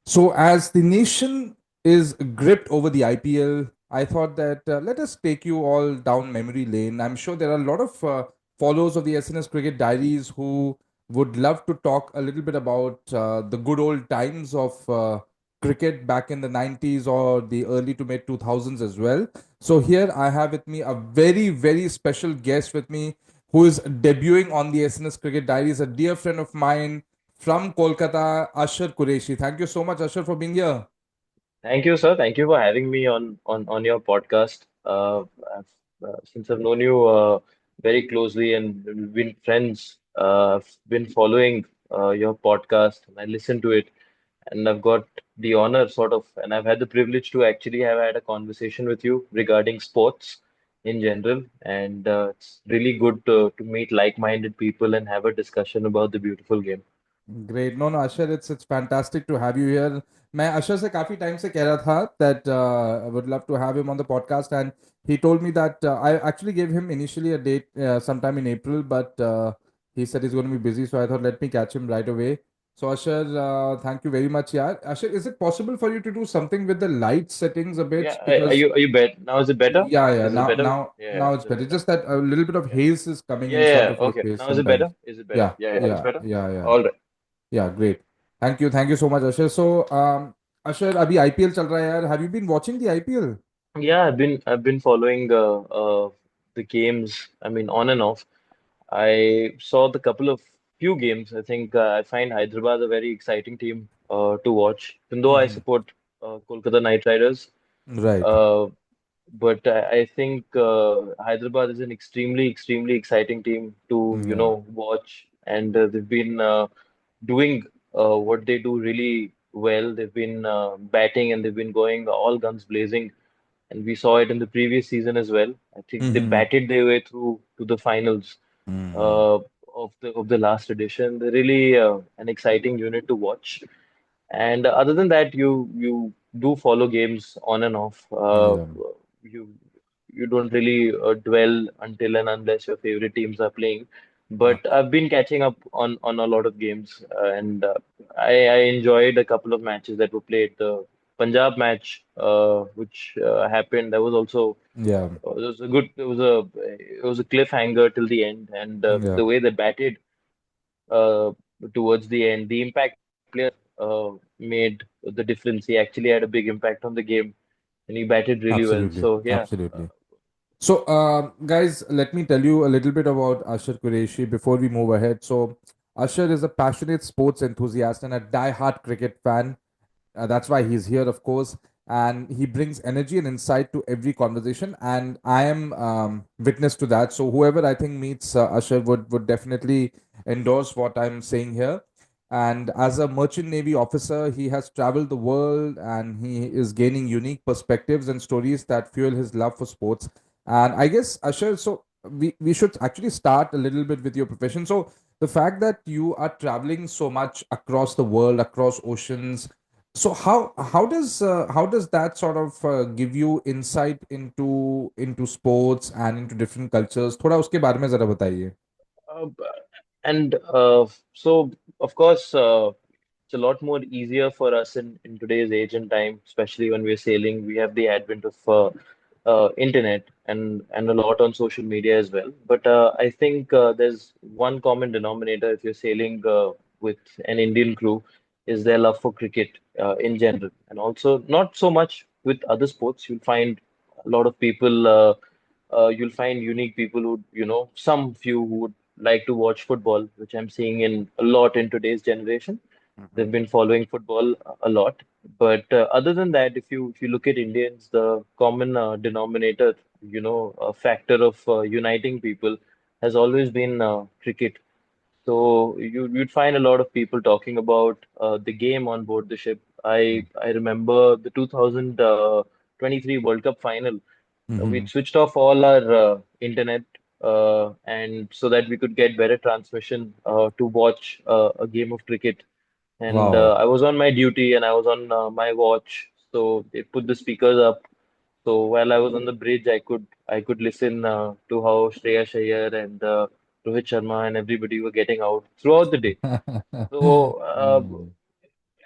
So, as the nation is gripped over the IPL, I thought that let us take you all down memory lane. I'm sure there are a lot of followers of the SNS Cricket Diaries who would love to talk a little bit about the good old times of cricket back in the 90s or the early to mid 2000s as well. So, here I have with me a very, very special guest with me who is debuting on the SNS Cricket Diaries, a dear friend of mine from Kolkata, Ashhar Qureshi. Thank you so much, Ashhar, for being here. Thank you, sir. Thank you for having me on your podcast. Since I've known you very closely and we've been friends, I've been following your podcast and I listen to it, and I've got the honor, sort of, and I've had the privilege to actually have had a conversation with you regarding sports in general, and it's really good to meet like-minded people and have a discussion about the beautiful game. Great. No, no, Ashar, it's fantastic to have you here. मैं अशर से काफी time से कह रहा था that I would love to have him on the podcast, and he told me that I actually gave him initially a date sometime in April, but he said he's going to be busy, so I thought let me catch him right away. So Ashar, thank you very much. Yeah, Ashar, is it possible for you to do something with the light settings a bit Yeah, are because you bet now? Is it better? yeah, yeah. Is it Now, better? now, Yeah, now yeah, it's is it better. It's better? just that a little bit of Yeah. haze is coming Yeah, in yeah, front yeah. of your Okay. face Now is it sometimes. better? Is it better? Yeah, Yeah, yeah, it's yeah, better? yeah, yeah, All right. yeah. Great. Thank you so much, Ashar. So, Ashar, अभी IPL चल रहा है यार. Have you been watching the IPL? Yeah, I've been following the games, I mean on and off. I saw the couple of few games. I think I find Hyderabad a very exciting team to watch. Even though I Mm-hmm. support Kolkata Knight Riders, Right. uh, but I think Hyderabad is an extremely exciting team to, Yeah. watch. And they've been doing what they do really well. They've been batting and they've been going all guns blazing. And we saw it in the previous season as well. I think they Mm-hmm. batted their way through to the finals Mm-hmm. uh, of the last edition. They're really an exciting unit to watch. And other than that, you do follow games on and off. Yeah. You you don't really dwell until and unless your favorite teams are playing. But I've been catching up on a lot of games, and I enjoyed a couple of matches that were played. The Punjab match, which happened, that was also Yeah. it was a good. It was a cliffhanger till the end, and Yeah. the way they batted uh, towards the end. The impact player made the difference. He actually had a big impact on the game, and he batted really well. Absolutely. So yeah, Absolutely. So, guys, let me tell you a little bit about Ashar Qureshi before we move ahead. So, Ashar is a passionate sports enthusiast and a die-hard cricket fan. That's why he's here, of course. And he brings energy and insight to every conversation. And I am witness to that. So whoever I think meets Ashar would definitely endorse what I'm saying here. And as a merchant navy officer, he has traveled the world and he is gaining unique perspectives and stories that fuel his love for sports. And I guess Ashar, so we should actually start a little bit with your profession. So the fact that you are traveling so much across the world, across oceans, so how does that sort of give you insight into sports and into different cultures? थोड़ा उसके बारे में जरा बताइए. uh, and so of course it's a lot more easier for us in today's age and time, especially when we're sailing. We have the advent of internet and a lot on social media as well. But I think there's one common denominator if you're sailing with an Indian crew is their love for cricket in general, and also not so much with other sports. You'll find a lot of people. You'll find unique people who, some few who would like to watch football, which I'm seeing in a lot in today's generation. They've Mhm. been following football a lot. But other than that, if you look at Indians, the common denominator, a factor of uniting people has always been cricket. So you'd find a lot of people talking about the game on board the ship. I remember the 2023 World Cup final. We'd Mhm. switched off all our internet and so that we could get better transmission to watch a game of cricket. And Wow. I was on my duty and I was on my watch, so they put the speakers up. So while I was on the bridge, I could listen to how Shreya Iyer and Rohit Sharma and everybody were getting out throughout the day. So Mm.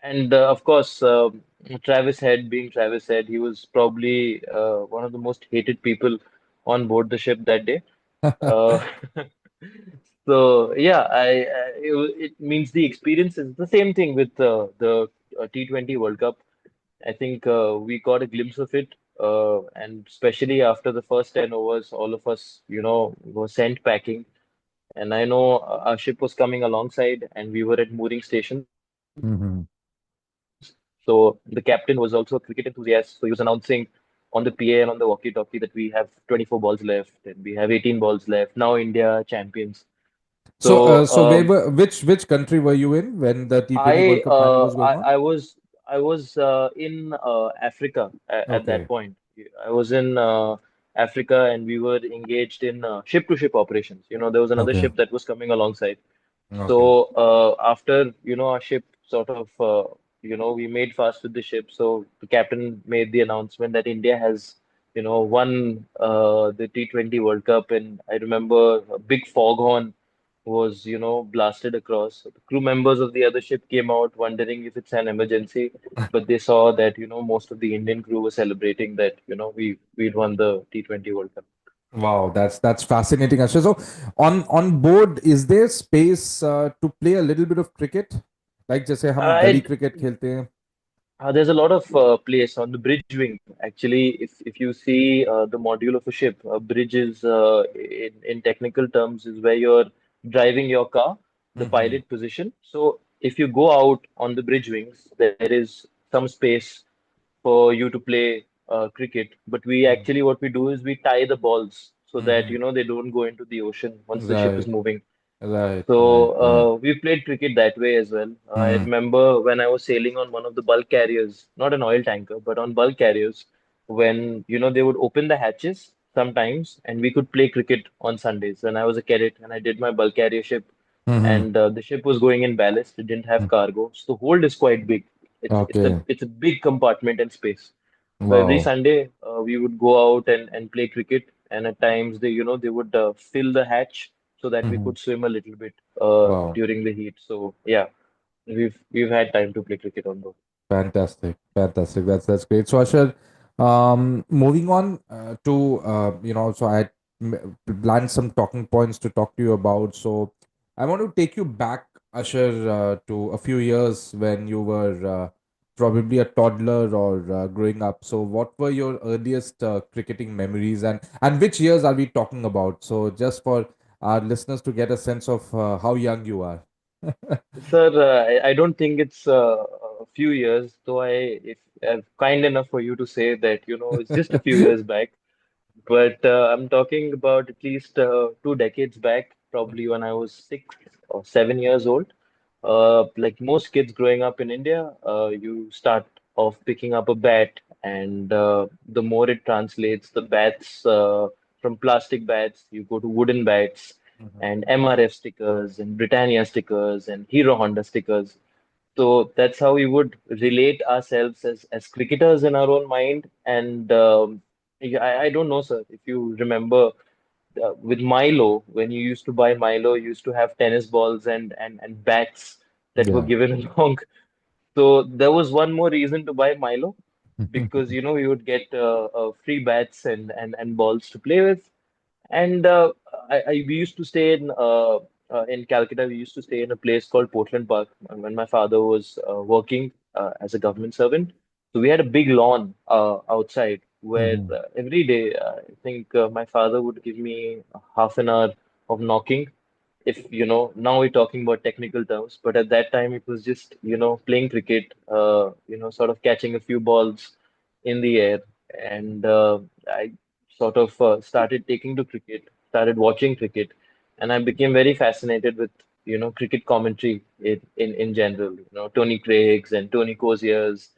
And of course, Travis Head, being Travis Head, he was probably one of the most hated people on board the ship that day. Uh, so yeah, it means the experience is the same thing with the T20 World Cup. I think we got a glimpse of it, and especially after the first 10 overs, all of us, were sent packing. And I know our ship was coming alongside, and we were at mooring stations. Hmm. So the captain was also a cricket enthusiast, so he was announcing on the PA and on the walkie-talkie that we have 24 balls left and we have 18 balls left. Now India champions. So, So which country were you in when the T20 I World Cup final uh, was going I, on? I was I was in Africa at that Okay, point. I was in Africa and we were engaged in ship-to-ship operations. There was another okay, ship that was coming alongside. okay. So after our ship sort of we made fast with the ship. So the captain made the announcement that India has won the T20 World Cup, and I remember a big foghorn was blasted across. The crew members of the other ship came out wondering if it's an emergency, but they saw that most of the Indian crew were celebrating that we'd won the T20 World Cup. Wow, that's fascinating, Asha. So, on board, is there space to play a little bit of cricket? Like जैसे हम गली I cricket खेलते हैं. There's a lot of place on the bridge wing. Actually, if you see the module of a ship, a bridge is in technical terms is where you're driving your car, the Mm-hmm. pilot position. So if you go out on the bridge wings, there is some space for you to play cricket. But we actually what we do is we tie the balls so that Mm-hmm. they don't go into the ocean once the ship is Right, moving. right, right, So right. we've played cricket that way as well. I Mm-hmm. remember when I was sailing on one of the bulk carriers, not an oil tanker, but on bulk carriers, when they would open the hatches sometimes, and we could play cricket on Sundays. When I was a cadet and I did my bulk carrier ship, Mm-hmm. and the ship was going in ballast, it didn't have cargo, so the hold is quite big. Okay. It's a big compartment and space. So every Wow. Sunday, we would go out and play cricket, and at times they would fill the hatch so that we Mm-hmm. could swim a little bit Wow. during the heat. So yeah, we've had time to play cricket on board. Fantastic, fantastic. That's great. So, Ashar, moving on to so I planned some talking points to talk to you about. So, I want to take you back, Ashar, to a few years when you were probably a toddler or growing up. So, what were your earliest cricketing memories, and which years are we talking about? So, just for our listeners to get a sense of how young you are. Sir, I don't think it's a few years, though if I'm kind enough for you to say that, it's just a few years back. But I'm talking about at least 2 decades back, probably when I was 6 or 7 years old. Like most kids growing up in India, you start off picking up a bat, and the more it translates, the bats from plastic bats, you go to wooden bats, Mhm. and MRF stickers, and Britannia stickers, and Hero Honda stickers. So that's how we would relate ourselves as cricketers in our own mind. And yeah, I don't know, sir, if you remember with Milo, when you used to buy Milo, you used to have tennis balls and bats that were Yeah. given along. So there was one more reason to buy Milo because we would get free bats and balls to play with. And we used to stay in Calcutta. We used to stay in a place called Portland Park when my father was working as a government servant. So we had a big lawn outside where Mhm. every day I think my father would give me half an hour of knocking. If now we're talking about technical terms, but at that time it was just playing cricket, sort of catching a few balls in the air, and I sort of started taking to cricket, started watching cricket, and I became very fascinated with cricket commentary in general. Tony Craig's and Tony Cozier's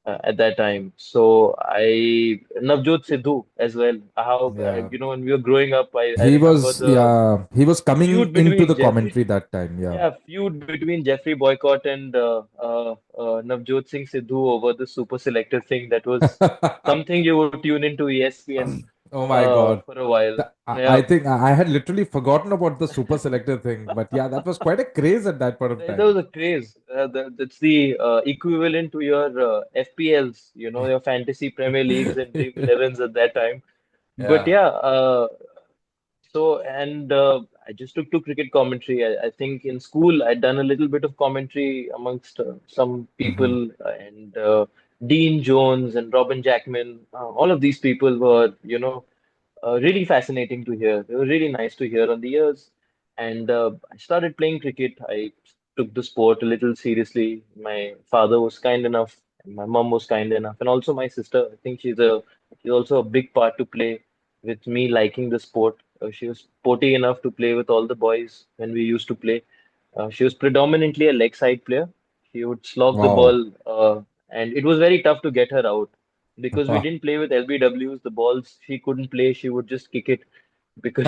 at that time. So I Navjot Sidhu as well. How Yeah. when we were growing up, I He remember was, the yeah, he was coming feud into the between commentary that time. Yeah. feud between Jeffrey Boycott and Navjot Singh Sidhu over the super selector thing. That was something you would tune into ESPN. Oh my God. for a while. I Yeah, think I had literally forgotten about the super selector thing, but yeah, that was quite a craze at that point of that time. was a craze. That's the equivalent to your FPLs, your fantasy Premier Leagues and Dream 11s at that time. But Yeah. yeah, I just took to cricket commentary. I think in school I'd done a little bit of commentary amongst some Mm-hmm. people, and Dean Jones and Robin Jackman. All of these people were, really fascinating to hear. They were really nice to hear on the ears. And I started playing cricket. I took the sport a little seriously. My father was kind enough, and my mom was kind enough, and also my sister. I think she's also a big part to play with me liking the sport. She was sporty enough to play with all the boys when we used to play. She was predominantly a leg side player. She would slog the Wow. ball, and it was very tough to get her out because we didn't play with LBWs. The balls she couldn't play, she would just kick it because.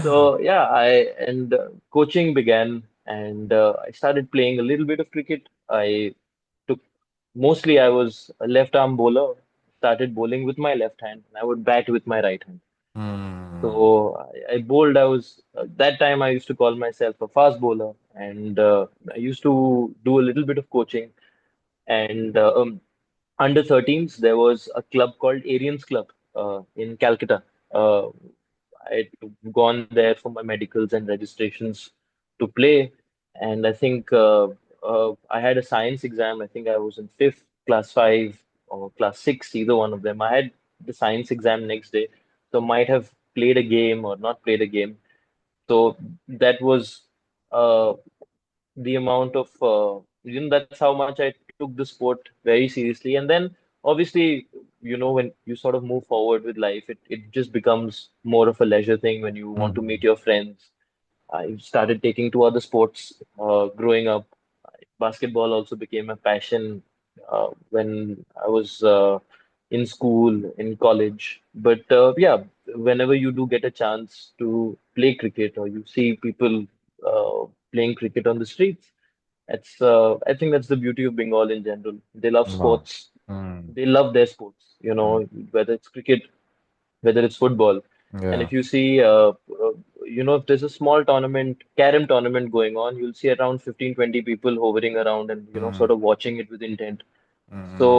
So yeah, I and coaching began, and I started playing a little bit of cricket. I took mostly I was a left arm bowler. Started bowling with my left hand, and I would bat with my right hand. Hmm. So I bowled. I was that time I used to call myself a fast bowler, and I used to do a little bit of coaching. And under 13s, there was a club called Arians Club in Calcutta. Uh, I'd gone there for my medicals and registrations to play, and I think I had a science exam. I think I was in fifth, class five, or class six, either one of them. I had the science exam next day, so might have played a game or not played a game. So that was uh, the amount of that's how much I took the sport very seriously. And then obviously, when you sort of move forward with life, it just becomes more of a leisure thing when you want to meet Hmm. your friends. I started taking to other sports growing up. Basketball also became a passion when I was in school, in college. But yeah, whenever you do get a chance to play cricket or you see people playing cricket on the streets, I think that's the beauty of Bengal in general. They love Wow. sports. Hmm. They love their sports, Hmm. whether it's cricket, whether it's football. And Yeah. if you see, if there's a small tournament, carom tournament going on, you'll see around 15, 20 people hovering around and, sort Hmm. of watching it with intent. Hmm. So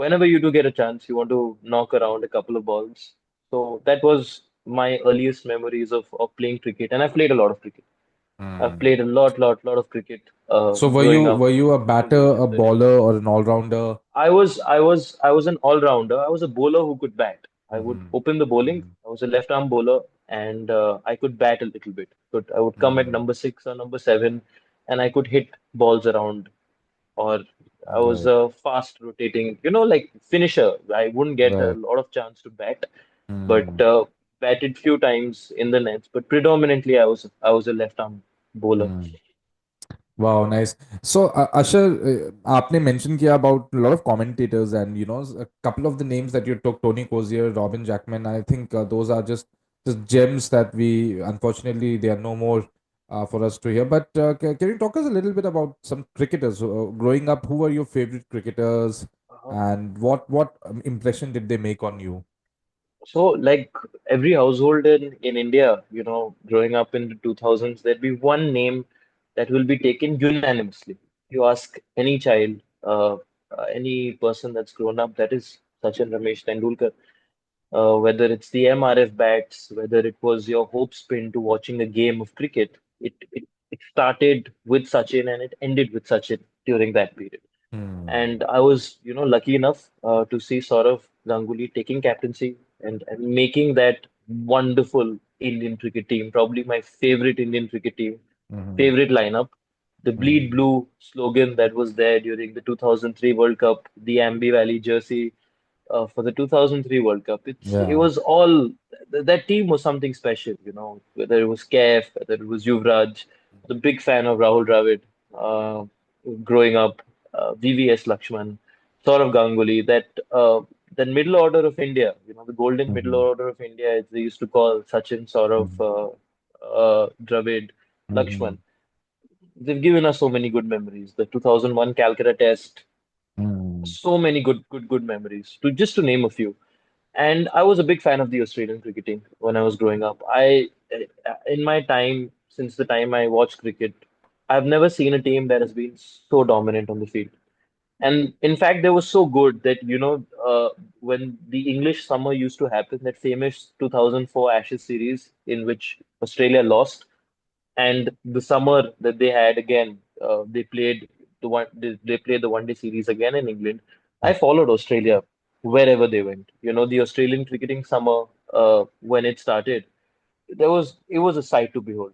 whenever you do get a chance, you want to knock around a couple of balls. So that was my earliest memories of playing cricket. And I've played a lot of cricket. I've Hmm. played a lot of cricket So growing up were you a in school batter, days, a especially. bowler, or an all-rounder? I was an all-rounder. I was a bowler who could bat. I would Hmm. open the bowling. Hmm. I was a left-arm bowler, and I could bat a little bit. But I would come at Hmm. number six or number seven, and I could hit balls around. Or I was Right. a fast rotating, like finisher. I wouldn't get a Right. lot of chance to bat, but Hmm. batted few times in the nets. But predominantly, I was a left-arm bowler. Hmm. Wow, nice. So, Ashar, आपने mention किया about a lot of commentators and a couple of the names that you took, Tony Cozier, Robin Jackman. I think those are just gems that we unfortunately they are no more for us to hear. But can you talk us a little bit about some cricketers growing up? Who were your favorite cricketers, and what impression did they make on you? So, like every household in India, growing up in the 2000s, there'd be one name that will be taken unanimously. You ask any child, any person that's grown up, that is Sachin Ramesh Tendulkar. Whether it's the MRF bats, whether it was your hope spin to watching a game of cricket, it started with Sachin and it ended with Sachin during that period. Hmm. And I was, lucky enough to see Saurav Ganguly taking captaincy and making that wonderful Indian cricket team, probably my favorite Indian cricket team, Hmm. favorite lineup. The bleed Hmm. blue slogan that was there during the 2003 World Cup, the Ambi Valley jersey, for the 2003 World Cup. It Yeah. was all that team was something special, whether it was Kef, whether it was Yuvraj. The big fan of Rahul Dravid uh, growing up, VVS Lakshman, Saurav Ganguly, that middle order of India, the golden middle Hmm. order of India, as they used to call Sachin, Saurav, Hmm. Dravid, Hmm. Lakshman. They've given us so many good memories. The 2001 Calcutta Test, Hmm. so many good memories. To name a few. And I was a big fan of the Australian cricketing when I was growing up. In my time, since the time I watched cricket, I've never seen a team that has been so dominant on the field. And in fact, they were so good that, when the English summer used to happen, that famous 2004 Ashes series in which Australia lost, and the summer that they had again, they played the one day series again in England. I followed Australia wherever they went. The Australian cricketing summer, when it started, it was a sight to behold.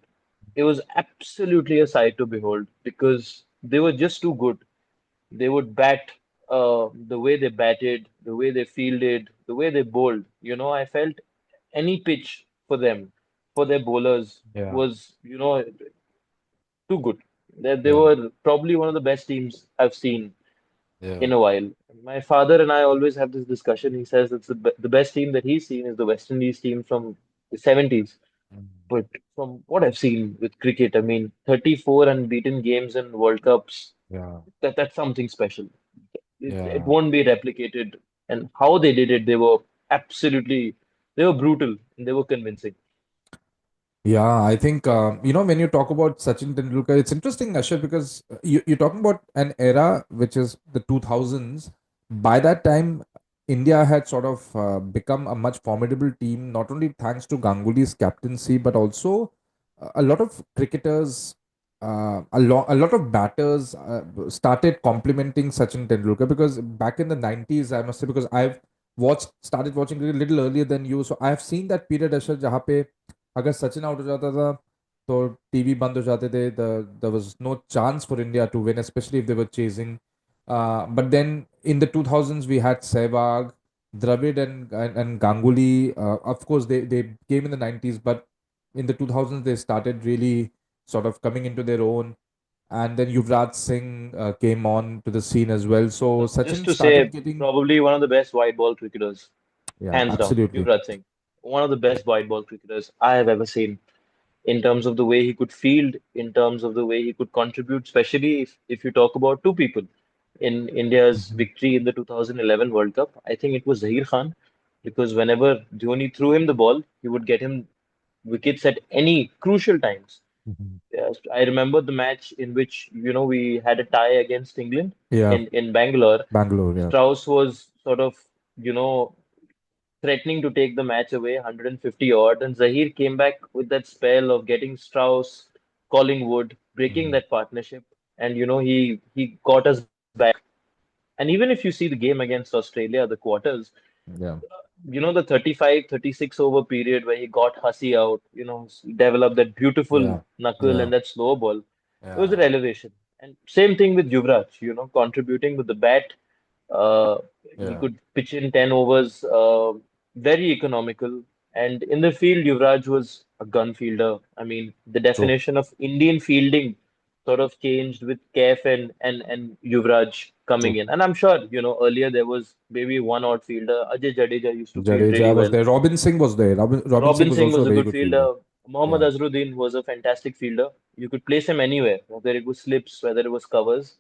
It was absolutely a sight to behold because they were just too good. They would bat, the way they batted, the way they fielded, the way they bowled. I felt any pitch for them, for their bowlers, Yeah, was, too good. They yeah, were probably one of the best teams I've seen yeah. in a while. My father and I always have this discussion. He says it's the best team that he's seen is the West Indies team from the 70s. Mm. But from what I've seen with cricket, I mean, 34 unbeaten games in World Cups, Yeah, that's something special. It yeah. won't be replicated. And how they did it, they were brutal and they were convincing. Yeah, I think when you talk about Sachin Tendulkar, it's interesting, Ashar, because you're talking about an era which is the 2000s. By that time, India had sort of become a much formidable team, not only thanks to Ganguly's captaincy, but also a lot of cricketers, a lot of batters started complimenting Sachin Tendulkar because back in the 90s, I must say, because I've started watching cricket a little earlier than you, so I have seen that period, Ashar, जहाँ पे अगर Sachin out हो जाता था तो TV बंद हो जाते थे there was no chance for India to win especially if they were chasing but then in the 2000s we had Sehwag Dravid and Ganguly of course they came in the 90s but in the 2000s they started really sort of coming into their own and then Yuvraj Singh came on to the scene as well so Just Sachin to started say, getting probably one of the best white ball cricketers, yeah hands down, absolutely Yuvraj Singh. One of the best white ball cricketers I have ever seen in terms of the way he could field, in terms of the way he could contribute, especially if you talk about two people in India's Mhm. victory in the 2011 World Cup. I think it was Zahir Khan, because whenever Dhoni threw him the ball, he would get him wickets at any crucial times. Mhm. Yes, I remember the match in which, we had a tie against England Yeah in Bangalore. Bangalore yeah Strauss was sort of, you know, threatening to take the match away, 150 odd, and Zahir came back with that spell of getting Strauss, Collingwood, breaking Mhm. that partnership, and he got us back. And even if you see the game against Australia, the quarters, yeah the 35, 36 over period where he got Hussey out, developed that beautiful yeah knuckle yeah and that slow ball. It was a yeah revelation. And same thing with Yuvraj, contributing with the bat. Uh, he yeah could pitch in 10 overs, very economical. And in the field, Yuvraj was a gun fielder. I mean, the true definition of Indian fielding sort of changed with Kaif and Yuvraj coming true in. And I'm sure, earlier there was maybe one odd fielder. Ajay Jadeja used to field really Jadeja was well. there. Robin Singh was there. Robin Singh Robin was Singh also a was a very good good fielder. fielder. Mohammad Yeah. Azharuddin was a fantastic fielder. You could place him anywhere, whether it was slips, whether it was covers.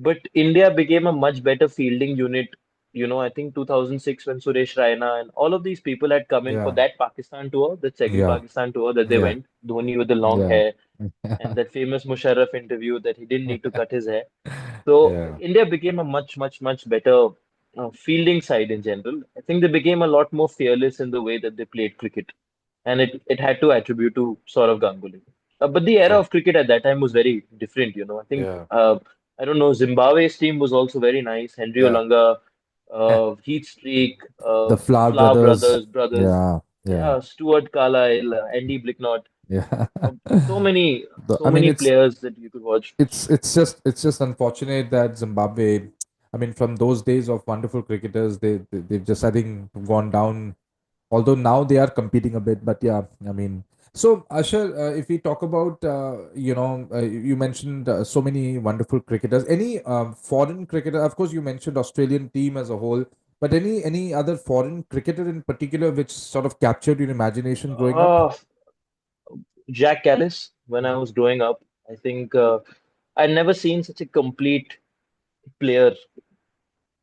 But India became a much better fielding unit. I think 2006 when Suresh Raina and all of these people had come in for Yeah. that Pakistan tour, the second Yeah. Pakistan tour that they Yeah. went, Dhoni with the long Yeah. hair and that famous Musharraf interview that he didn't need to cut his hair. So Yeah. India became a much, much, much better fielding side in general. I think they became a lot more fearless in the way that they played cricket, and it had to attribute to Saurav Ganguly. But the era True. of cricket at that time was very different. I think Yeah. I don't know. Zimbabwe's team was also very nice. Henry Yeah. Olanga, Heat Streak, The Flower Flower Brothers. brothers. Yeah. Yeah. Yeah, Stuart Carlyle, Andy Blicknott. Yeah. So many, so I mean, many players that you could watch. it's just unfortunate that Zimbabwe. I mean, from those days of wonderful cricketers, they've just I think gone down although now they are competing a bit but yeah I mean so Ashar if we talk about you mentioned so many wonderful cricketers any foreign cricketer of course you mentioned Australian team as a whole but any other foreign cricketer in particular which sort of captured your imagination growing up. Jack Callis, when I Mhm. was growing up, I think I'd never seen such a complete player,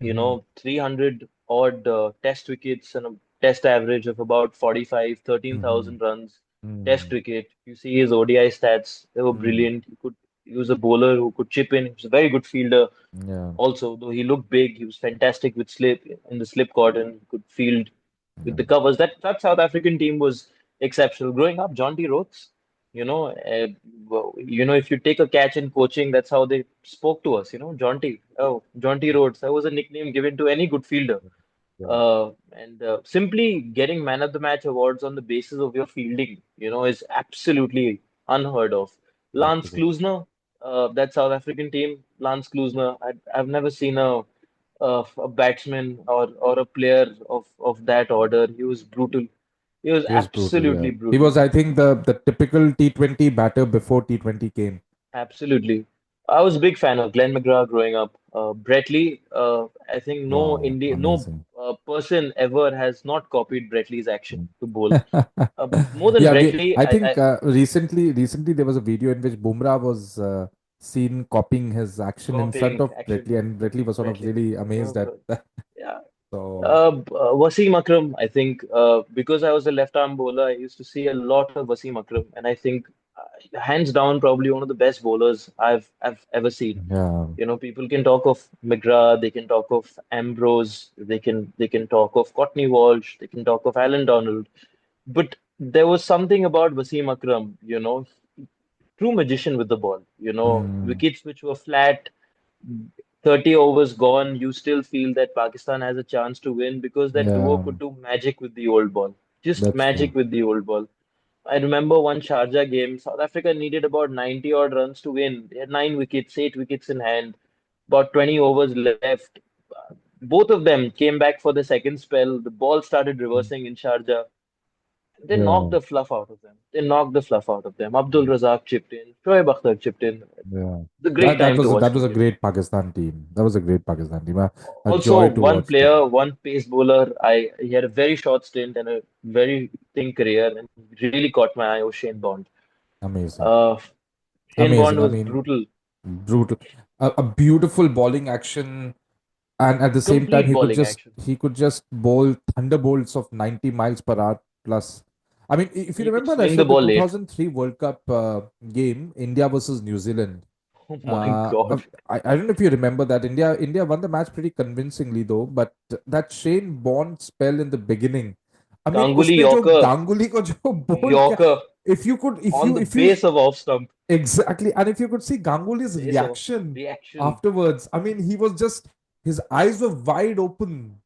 Mhm. 300 odd test wickets and test average of about 45, thirteen Mm-hmm. thousand runs. Test Mm. cricket. You see his ODI stats, they were Mm. brilliant. He was a bowler who could chip in. He was a very good fielder. Yeah. Also, though he looked big, he was fantastic with slip in the slip cotton, could field with Yeah. the covers. That South African team was exceptional. Growing up, John T. Rhodes, if you take a catch in coaching, that's how they spoke to us. John T. Oh, John T. Rhodes. That was a nickname given to any good fielder. Yeah. And simply getting man of the match awards on the basis of your fielding, is absolutely unheard of. Lance Absolutely. Klusener, that South African team, Lance Klusener, I've never seen a batsman or a player of that order. He was brutal. He was He was brutal. Yeah. absolutely He brutal. was, I think, the typical T20 batter before T20 came. Absolutely. I was a big fan of Glenn McGrath growing up. Brett Lee, I think Wow. No Amazing. person ever has not copied Brett Lee's action to bowl. More than Yeah, Brett Lee, I think recently there was a video in which Bumrah was seen copying his action in front copying of Brett action Lee, and Brett Lee was sort Brett of Lee. really amazed at Okay. that. Yeah. So Wasim Akram, I think, because I was a left arm bowler, I used to see a lot of Wasim Akram, and I think, hands down, probably one of the best bowlers I've ever seen. yeah. People can talk of McGrath, they can talk of Ambrose, they can talk of Courtney Walsh, they can talk of Alan Donald, but there was something about Wasim Akram, true magician with the ball. Mm, Wickets which were flat, 30 overs gone, you still feel that Pakistan has a chance to win because that duo yeah, could do magic with the old ball. Just that's magic true. with the old ball. I remember one Sharjah game, South Africa needed about 90 odd runs to win. They had 9 wickets, 8 wickets in hand, about 20 overs left. Both of them came back for the second spell. The ball started Mm. reversing in Sharjah. They knocked Yeah, the fluff out of them. They knocked the fluff out of them. Abdul Razak chipped in. Shoaib Akhtar chipped in. yeah. The great time to That watch was a cricket. great Pakistan team. That was a great Pakistan team. A Also, joy to one watch them. player, one pace bowler. He had a very short stint and a very thin career, and really caught my eye. Was Shane Bond. Amazing, Uh, Shane amazing. Bond I was mean, brutal. brutal. A beautiful bowling action, and at the same time Complete bowling action. he could just bowl thunderbolts of 90 miles per hour plus. I mean, if you He could remember, swing the Ashar, the ball late. 2003 World Cup game, India versus New Zealand. Oh my God. I don't know if you remember that India won the match pretty convincingly though, but that Shane Bond spell in the beginning, I mean, Ganguly उसमें जो Yorker, Ganguly को जो बोल किया, Yorker on the if you base of off stump. exactly, and if you could see Ganguly's Base of reaction reaction. afterwards, I mean, he was just his eyes were wide open.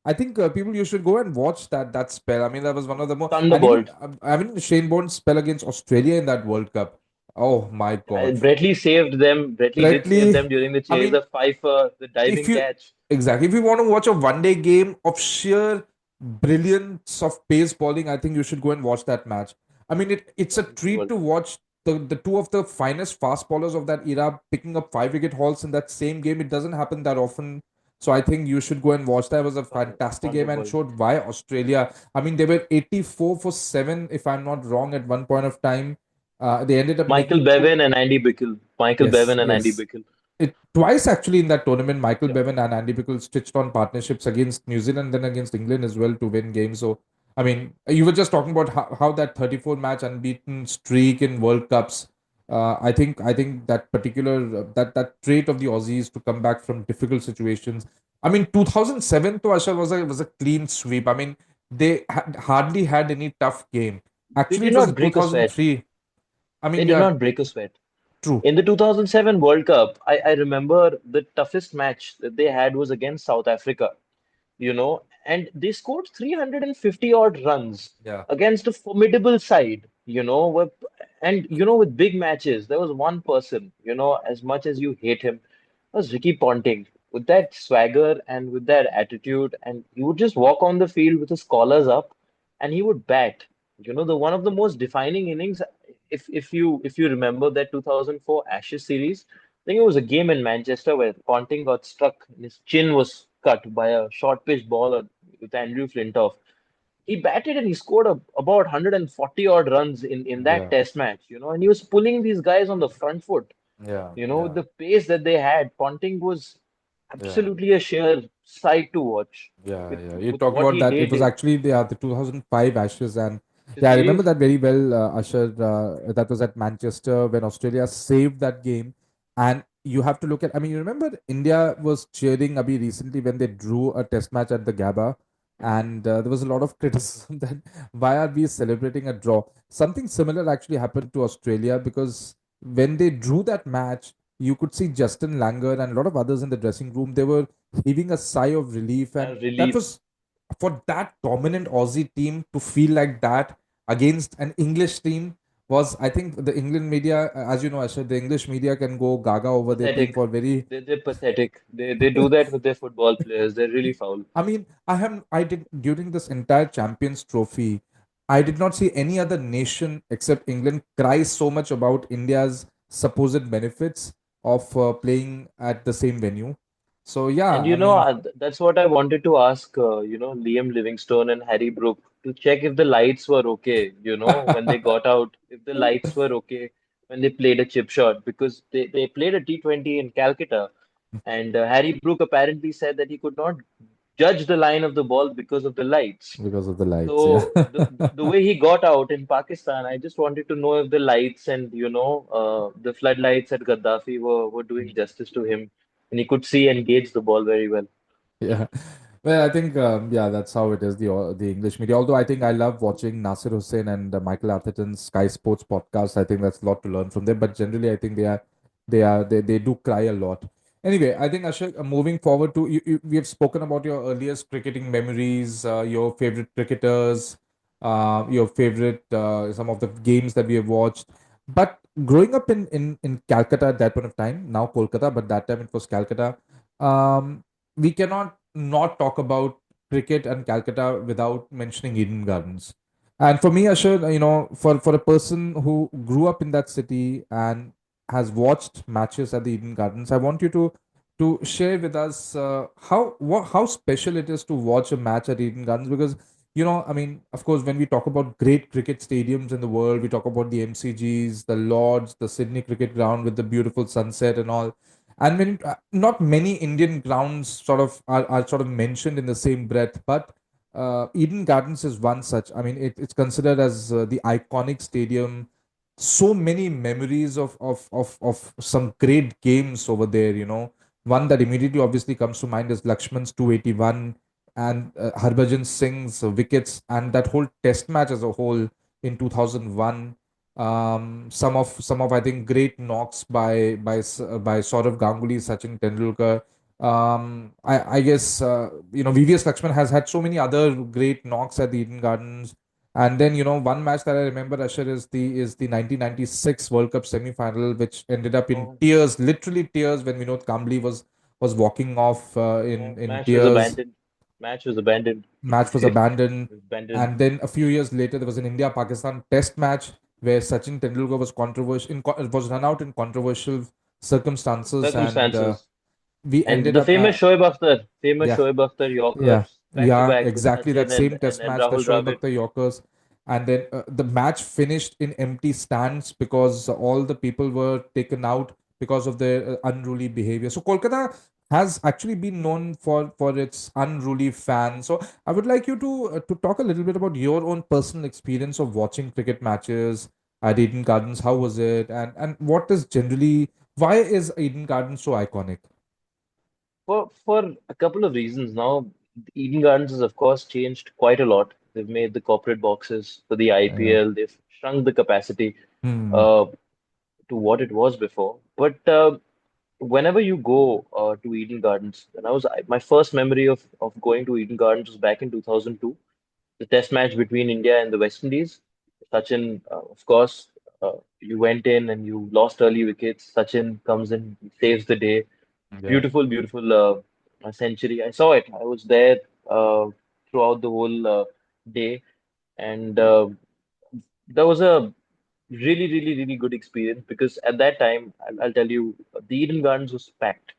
I think people you should go and watch that spell. I mean, that was one of the more, and even Thunderbolt. I mean Shane Bond's spell against Australia in that World Cup. Oh my God, Brett Lee saved them. Brett Lee did save Bradley. them during the I chase mean, of Pfeiffer, the if diving you catch. exactly if you want to watch a one-day game of sheer brilliance of pace bowling, I think you should go and watch that match. I mean, it's a Wonderful treat World to Cup. watch the two of the finest fast bowlers of that era picking up 5 wicket hauls in that same game. It doesn't happen that often. So I think you should go and watch that. It was a fantastic game and Wonderful. showed why Australia. I mean, they were 84 for 7, if I'm not wrong, at one point of time. They ended up Michael making two. Bevan and Andy Bickle. Michael Yes, Bevan and Andy yes. Bickle. Twice actually in that tournament, Michael Yep. Bevan and Andy Pickle stitched on partnerships against New Zealand, then against England as well to win games. So, I mean, you were just talking about how that 34 match unbeaten streak in World Cups. I think that particular that trait of the Aussies to come back from difficult situations. I mean, 2007 to Ashar was a clean sweep. I mean, they hardly had any tough game. They Actually, did it was the not break a sweat. 2003. I They mean, did yeah, not break a sweat. true. In the 2007 World Cup, I remember the toughest match that they had was against South Africa. And they scored 350 odd runs Yeah, against a formidable side, and with big matches, there was one person, as much as you hate him, was Ricky Ponting with that swagger and with that attitude, and he would just walk on the field with his collars up and he would bat. The one of the most defining innings, if you remember that 2004 Ashes series, I think it was a game in Manchester where Ponting got struck and his chin was cut by a short pitch ball with Andrew Flintoff. He batted and he scored about 140 odd runs in that yeah, test match, and he was pulling these guys on the front foot, yeah, with yeah. the pace that they had. Ponting was. Yeah. absolutely a sheer sight to watch Yeah, with yeah. You with talk what about he that. It did. was actually the 2005 Ashes, and I yeah, I remember believe, that very well, Asher. That was at Manchester when Australia saved that game, and you have to look at. I mean, you remember India was cheering Abhi recently when they drew a Test match at the Gabba, and there was a lot of criticism that why are we celebrating a draw? Something similar actually happened to Australia because when they drew that match, you could see Justin Langer and a lot of others in the dressing room. They were heaving a sigh of relief, and that relief. was for that dominant Aussie team to feel like that against an English team. Was, I think, the England media, as you know, Asher, the English media can go gaga over their team Pathetic. for very. They're pathetic. They do that with their football players. They're really foul. I mean, I did during this entire Champions Trophy. I did not see any other nation except England cry so much about India's supposed benefits of playing at the same venue. So And yeah, I mean, that's what I wanted to ask, Liam Livingstone and Harry Brook to check if the lights were okay, when they got out, if the lights were okay when they played a chip shot, because they played a T20 in Calcutta. And Harry Brook apparently said that he could not judge the line of the ball because of the lights. because of the lights, yeah. So the way he got out in Pakistan, I just wanted to know if the lights and the floodlights at Gaddafi were doing justice to him, and he could see and gauge the ball very well. Yeah. Well, I think yeah, that's how it is. The English media. Although I think I love watching Nasir Hussain and Michael Atherton's Sky Sports podcast. I think that's a lot to learn from them. But generally, I think they do cry a lot. Anyway, I think Ashok, moving forward to we have spoken about your earliest cricketing memories, your favorite cricketers, your favorite some of the games that we have watched. But growing up in Calcutta at that point of time, now Kolkata, but that time it was Calcutta. We cannot not talk about cricket and Calcutta without mentioning Eden Gardens. And for me, Ashar, for a person who grew up in that city and has watched matches at the Eden Gardens, I want you to share with us how special it is to watch a match at Eden Gardens because I mean, of course, when we talk about great cricket stadiums in the world, we talk about the MCGs, the Lords, the Sydney Cricket Ground with the beautiful sunset and all. And when not many Indian grounds sort of are sort of mentioned in the same breath, but Eden Gardens is one such. I mean, it's considered as the iconic stadium. So many memories of some great games over there. One that immediately obviously comes to mind is Lakshman's 281 and Harbhajan Singh's wickets and that whole Test match as a whole in 2001. Some of I think great knocks by Saurav Ganguly, Sachin Tendulkar. I guess VVS Lakshman has had so many other great knocks at the Eden Gardens. And then one match that I remember, Asher, is the 1996 World Cup semi-final, which ended up in Oh, tears, literally tears, when Vinod Kambli was walking off oh, in match was tears. abandoned. Match was abandoned. Match was It abandoned. was abandoned. And then a few years later, there was an India Pakistan test match where Sachin Tendulkar was controversial, was run out in controversial circumstances, and Circumstances. we And ended the up, famous yeah, Shoaib Akhtar yeah, Yorkers, back to yeah, back with exactly that Sachin and, same and, test and match, the Rahul Shoaib Dravid. Akhtar Yorkers, and then the match finished in empty stands because all the people were taken out because of their unruly behavior. So Kolkata has actually been known for its unruly fans. So I would like you to talk a little bit about your own personal experience of watching cricket matches at Eden Gardens. How was it, and what is generally why is Eden Gardens so iconic? For a couple of reasons now, Eden Gardens has of course changed quite a lot. They've made the corporate boxes for the Yeah. IPL. They've shrunk the capacity Hmm. uh, to what it was before. But whenever you go to Eden Gardens, my first memory of going to Eden Gardens was back in 2002, the Test match between India and the West Indies. Sachin, of course, you went in and you lost early wickets. Sachin comes in, saves the day. Yeah. Beautiful, beautiful century. I saw it. I was there throughout the whole day, and that was a really, really, really good experience because at that time, I'll tell you, the Eden Gardens was packed.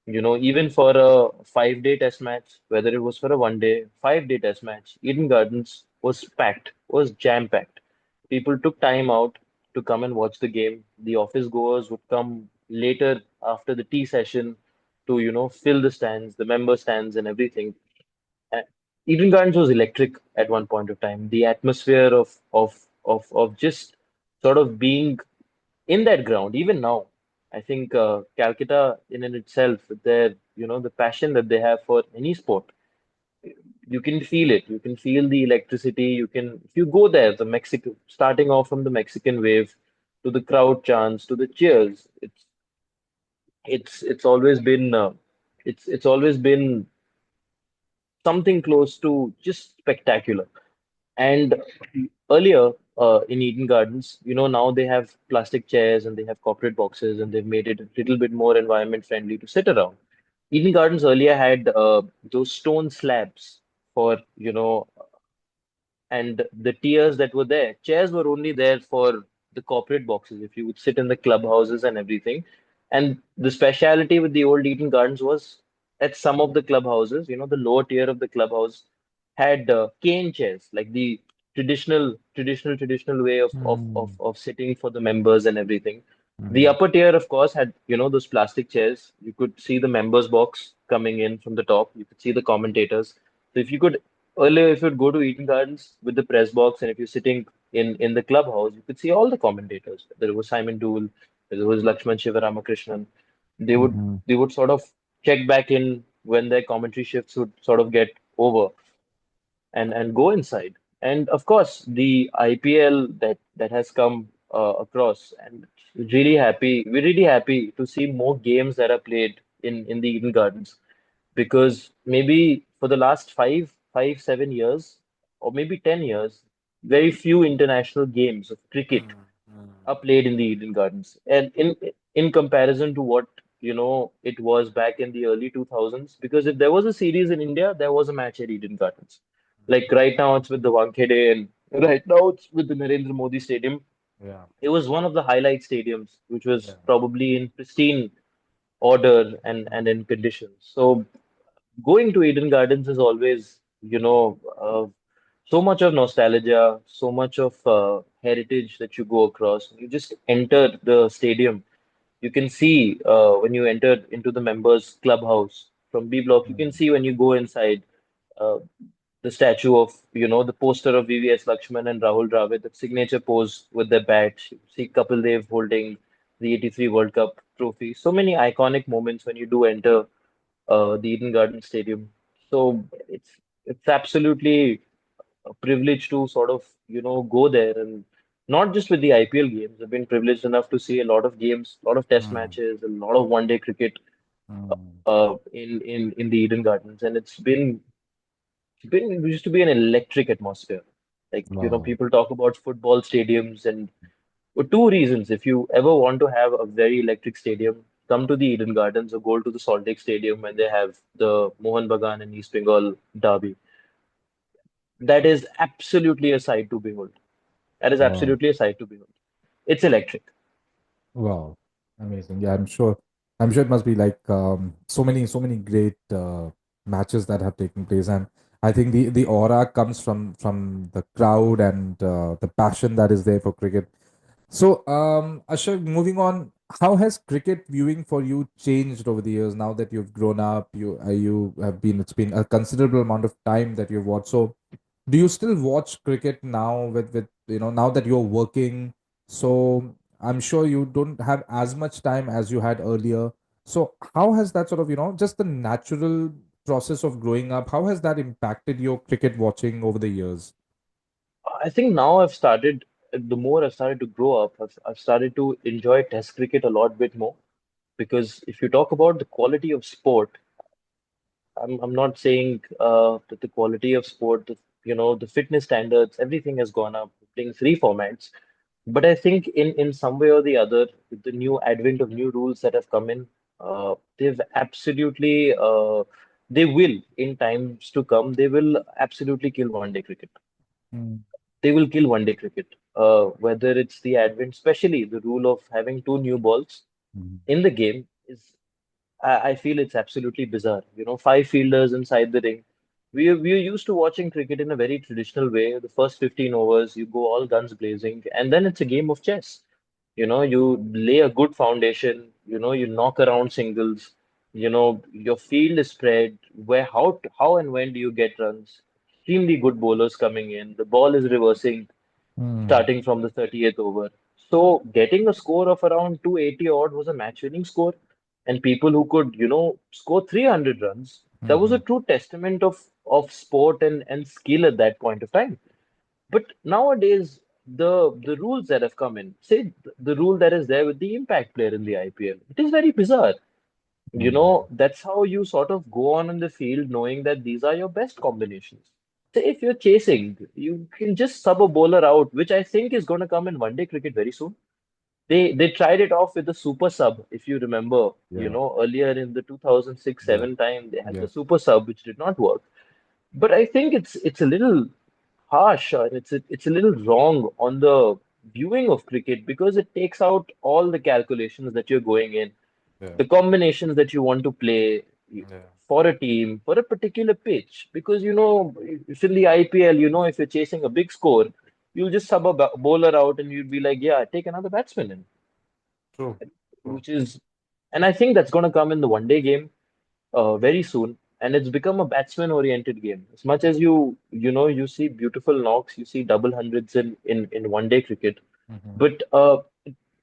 Even for a 5-day test match, whether it was for a 1 day, 5-day test match, Eden Gardens was packed, was jam-packed. People took time out to come and watch the game. The office goers would come later after the tea session to, fill the stands, the member stands and everything. Uh, Eden Gardens was electric at one point of time. The atmosphere of just sort of being in that ground, even now. I think Calcutta in and itself, their, the passion that they have for any sport, you can feel it. You can feel the electricity. If you go there, starting off from the Mexican wave to the crowd chants to the cheers, it's always been it's always been something close to just spectacular. And earlier in Eden Gardens, now they have plastic chairs and they have corporate boxes and they've made it a little bit more environment friendly to sit around. Eden Gardens earlier had those stone slabs for, and the tiers that were there. Chairs were only there for the corporate boxes, if you would sit in the clubhouses and everything. And the speciality with the old Eden Gardens was at some of the clubhouses, the lower tier of the clubhouse had cane chairs, like the traditional way Mm, of sitting for the members and everything. The mhm, upper tier, of course, had, those plastic chairs. You could see the members box coming in from the top. You could see the commentators. So if you could earlier, if you'd go to Eden Gardens with the press box, and if you're sitting in the clubhouse, you could see all the commentators. There was Simon Dool, there was Lakshman Shivaramakrishnan. They would mhm, they would sort of check back in when their commentary shifts would sort of get over and go inside. And of course, the IPL that has come across, and we're really happy to see more games that are played in the Eden Gardens because maybe for the last 7 years, or maybe 10 years, very few international games of cricket mm, mm, are played in the Eden Gardens. And in comparison to what it was back in the early 2000s, because if there was a series in India, there was a match at Eden Gardens. Like right now, it's with the Wankhede, and right now it's with the Narendra Modi Stadium. yeah, It was one of the highlight stadiums, which was yeah. probably in pristine order and in condition. So going to Eden Gardens is always, so much of nostalgia, so much of heritage that you go across. You just enter the stadium. You can see when you enter into the members' clubhouse from B block, you can Mm, see when you go inside uh, the statue of, the poster of VVS Lakshman and Rahul Dravid, the signature pose with their bats. You see Kapil Dev holding the 83 World Cup trophy. So many iconic moments when you do enter the Eden Garden Stadium. So it's absolutely a privilege to sort of, go there and not just with the IPL games. I've been privileged enough to see a lot of games, a lot of test mm, matches, a lot of one-day cricket mm. in the Eden Gardens, and it used to be an electric atmosphere. Like, Wow. people talk about football stadiums and for two reasons. If you ever want to have a very electric stadium, come to the Eden Gardens or go to the Salt Lake Stadium when they have the Mohan Bagan and East Bengal derby. That is absolutely a sight to behold. That is Wow. absolutely a sight to behold. It's electric. Wow. Amazing. Yeah, I'm sure. I'm sure it must be like so many great matches that have taken place, and I think the aura comes from the crowd and the passion that is there for cricket. So, Ashar, moving on, how has cricket viewing for you changed over the years? Now that you've grown up, you have been. It's been a considerable amount of time that you've watched. So, do you still watch cricket now with now that you're working? So I'm sure you don't have as much time as you had earlier. So how has that sort of just the natural process of growing up, how has that impacted your cricket watching over the years? I think now the more I've started to grow up, I've started to enjoy Test cricket a lot bit more. Because if you talk about the quality of sport, I'm not saying that the quality of sport, the fitness standards, everything has gone up, playing three formats. But I think in some way or the other, with the new advent of new rules that have come in, they will, in times to come, they will absolutely kill one day cricket. Mm, They will kill one day cricket. Whether it's the advent, especially the rule of having two new balls mm, in the game is I feel it's absolutely bizarre. Five fielders inside the ring. We're used to watching cricket in a very traditional way. The first 15 overs, you go all guns blazing, and then it's a game of chess. You lay a good foundation, you knock around singles. Your field is spread. How and when do you get runs? Extremely good bowlers coming in. The ball is reversing Mm, starting from the 30th over. So getting a score of around 280 odd was a match-winning score, and people who could, score 300 runs, that was a mhm, true testament of sport and skill at that point of time. But nowadays, the rules that have come in, say the rule that is there with the impact player in the IPL, it is very bizarre. mm, That's how you sort of go on in the field knowing that these are your best combinations. Say if you're chasing, you can just sub a bowler out, which I think is going to come in one day cricket very soon. They tried it off with the super sub, if you remember, yeah, earlier in the yeah, 2006-7 time, they had yeah. the super sub, which did not work. But I think it's a little harsh and it's a little wrong on the viewing of cricket because it takes out all the calculations that you're going in, Yeah, the combinations that you want to play yeah. for a team, for a particular pitch. Because, if in the IPL, if you're chasing a big score, you'll just sub a bowler out and you'd be like, yeah, take another batsman in, True, true. which is, and I think that's going to come in the one day game very soon. And it's become a batsman-oriented game. As much as you see beautiful knocks, you see double hundreds in one-day cricket. Mhm. But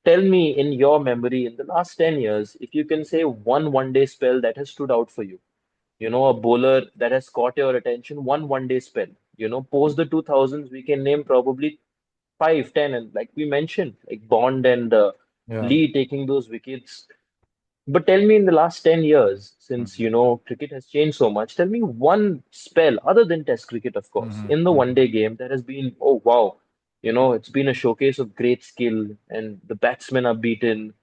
tell me, in your memory, in the last 10 years, if you can say one-day spell that has stood out for you, a bowler that has caught your attention, one-day spell. Post the 2000s, we can name probably 5, 10, and like we mentioned, like Bond and Yeah. Lee taking those wickets. But tell me, in the last 10 years, since Mhm, cricket has changed so much, tell me one spell, other than Test cricket, of course, mhm, in the one mhm, day game that has been, oh wow, it's been a showcase of great skill and the batsmen are beaten.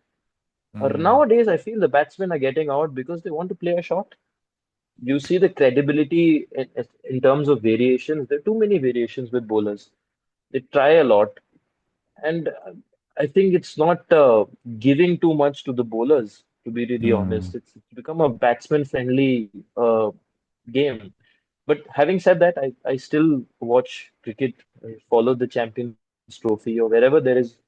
Or mhm, nowadays, I feel the batsmen are getting out because they want to play a shot. You see the credibility in terms of variations. There are too many variations with bowlers. They try a lot, and I think it's not giving too much to the bowlers, to be really mhm, honest. It's become a batsman-friendly game. But having said that, I still watch cricket, follow the Champions Trophy or wherever there is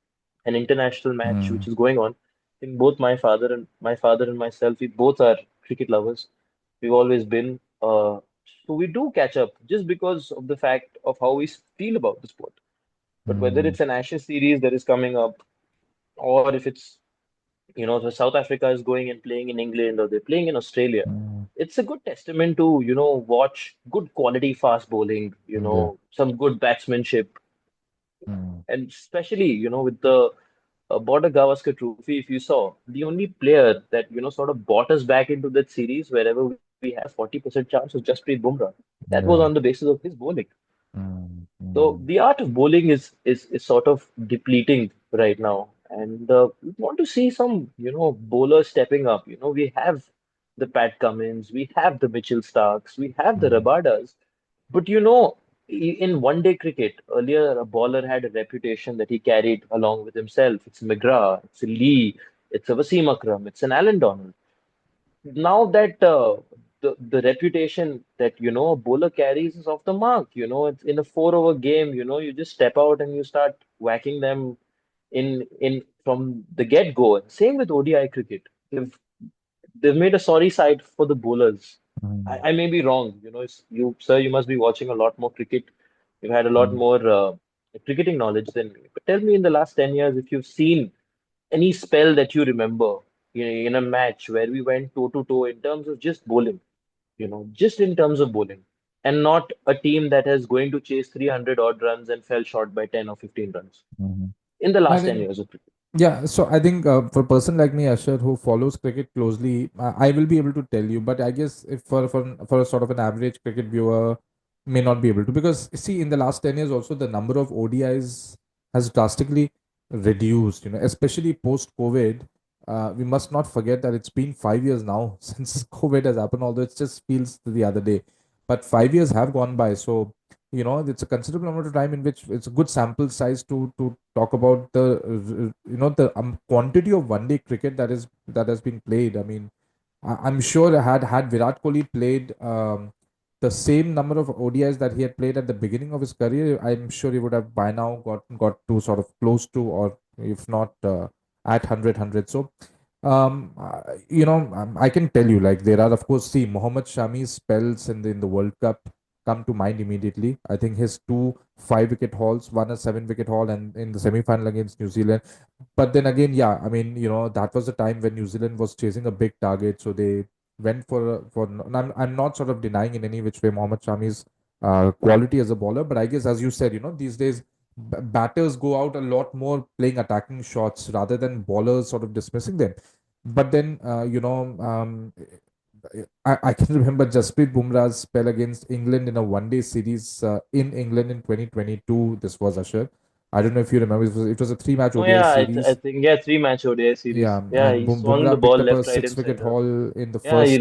an international match which is mhm, going on. I think both my father and myself, we both are cricket lovers. We've always been. So we do catch up just because of the fact of how we feel about the sport. But whether mhm, it's an Ashes series that is coming up, or if it's, the South Africa is going and playing in England or they're playing in Australia, mhm, it's a good testament to, watch good quality fast bowling, yeah. some good batsmanship, Mhm, and especially, with the Border Gavaskar Trophy, if you saw, the only player that, sort of brought us back into that series wherever we had a 40% chance was Jasprit Bumrah. That was on yeah. the basis of his bowling. Mhm, So mhm, the art of bowling is sort of depleting right now, and we want to see some bowlers stepping up. We have the Pat Cummins, we have the Mitchell Starks, we have the mhm, Rabadas, but in one-day cricket, earlier a bowler had a reputation that he carried along with himself. It's McGrath, it's a Lee, it's a Wasim Akram, it's an Alan Donald. Now that the reputation that a bowler carries is off the mark. It's in a 4 over game. You just step out and you start whacking them in from the get-go. Same with ODI cricket. They've made a sorry sight for the bowlers. I, mhm, I may be wrong. You, sir, you must be watching a lot more cricket. You've had a lot mhm, more cricketing knowledge than me. But tell me, in the last 10 years, if you've seen any spell that you remember in a match where we went toe to toe in terms of just bowling, just in terms of bowling, and not a team that is going to chase 300 odd runs and fell short by 10 or 15 runs mhm. in the I last 10 think, years of cricket. yeah, so I think for a person like me, Ashar, who follows cricket closely, I will be able to tell you. But I guess if for a sort of an average cricket viewer, may not be able to, because see, in the last 10 years, also the number of ODIs has drastically reduced. Especially post COVID. We must not forget that it's been 5 years now since COVID has happened. Although it just feels the other day, but 5 years have gone by. So it's a considerable amount of time in which it's a good sample size to talk about the the quantity of one day cricket that has been played. I mean, I'm sure had Virat Kohli played the same number of ODIs that he had played at the beginning of his career, I'm sure he would have by now got to sort of close to, or if not at 100. So I can tell you, like, there are, of course, see, Mohammad Shami's spells in the World Cup come to mind immediately. I think his two 5 wicket hauls, one a 7 wicket haul, and in the semi final against New Zealand. But then again, yeah, I mean, that was the time when New Zealand was chasing a big target, so they went for. And I'm not sort of denying in any which way Mohammad Shami's quality as a bowler, but I guess, as you said, these days batters go out a lot more playing attacking shots rather than bowlers sort of dismissing them. But then, I can remember Jasprit Bumrah's spell against England in a one-day series in England in 2022. This was Ashar. I don't know if you remember. It was a three-match Oh ODI yeah, I series. think yeah, three match ODI Yeah, series. Yeah, and he swung the Bumrah ball picked up a left, right, and six-wicket center. haul in the Yeah, first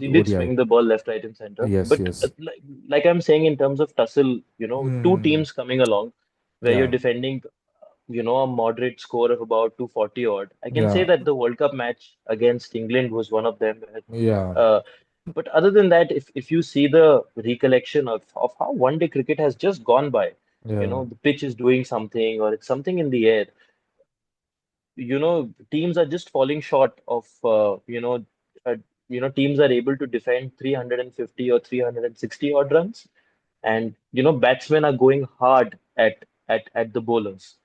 he did ODI. swing the ball left, right, and center. Yes, But yes. like I'm saying, in terms of tussle, two Mm, teams coming along where you're yeah, defending, a moderate score of about 240 odd. I can say yeah, that the World Cup match against England was one of them. yeah, Uh, but other than that, if you see the recollection of how one day cricket has just gone by, yeah. the pitch is doing something or it's something in the air, teams are just falling short of, uh, teams are able to defend 350 or 360 odd runs, and batsmen are going hard at the bowlers.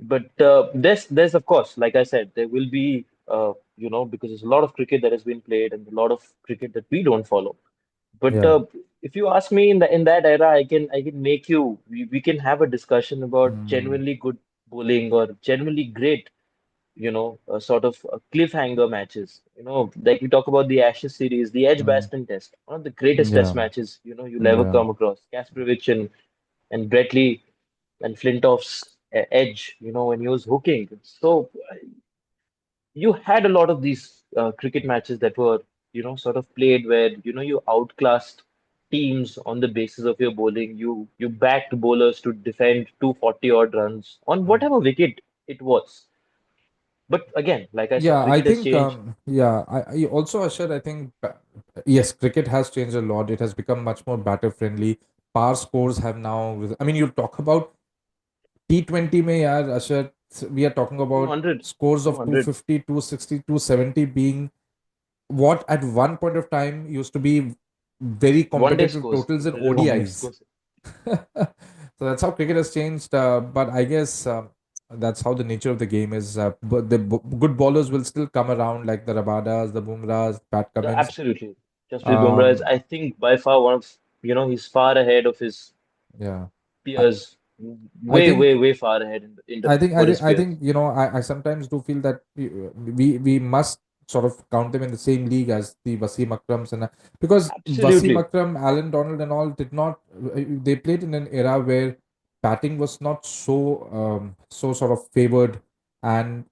But there's of course, like I said, there will be because there's a lot of cricket that has been played and a lot of cricket that we don't follow. But Yeah. if you ask me in that era, I can make you we can have a discussion about Mm, genuinely good bowling or genuinely great, sort of cliffhanger matches. Like we talk about the Ashes series, the mm, Edge-Baston Test, one of the greatest Test yeah, matches you'll ever yeah. come across. Kasparov and Bretley and Flintoff's edge, when he was hooking. So you had a lot of these cricket matches that were, sort of played where, you outclassed teams on the basis of your bowling. You backed bowlers to defend 240 odd runs on Mm. whatever wicket it was. But again, like I said, Yeah, I cricket has think, changed. yeah, I also, Ashar, I think, yes, cricket has changed a lot. It has become much more batter friendly. Par scores have now, I mean, you talk about T20 mein, yaar, Ashar, we are talking about 200, scores of 200. 250, 260, 270 being what at one point of time used to be very One day competitive scores, totals in considered one day ODIs. scores. So that's how cricket has changed. But I guess that's how the nature of the game is. But the good bowlers will still come around, like the Rabadas, the Bumrahs, Pat Cummins. Absolutely. Jasprit Bumrah is, Um, I think, by far one of, he's far ahead of his yeah, I, peers. I Way, way, think way far ahead I for think his peers. I sometimes do feel that we must sort of count them in the same league as the Wasim Akrams because Wasim Absolutely. Akram, Alan Donald, and all did not they played in an era where batting was not so sort of favored, and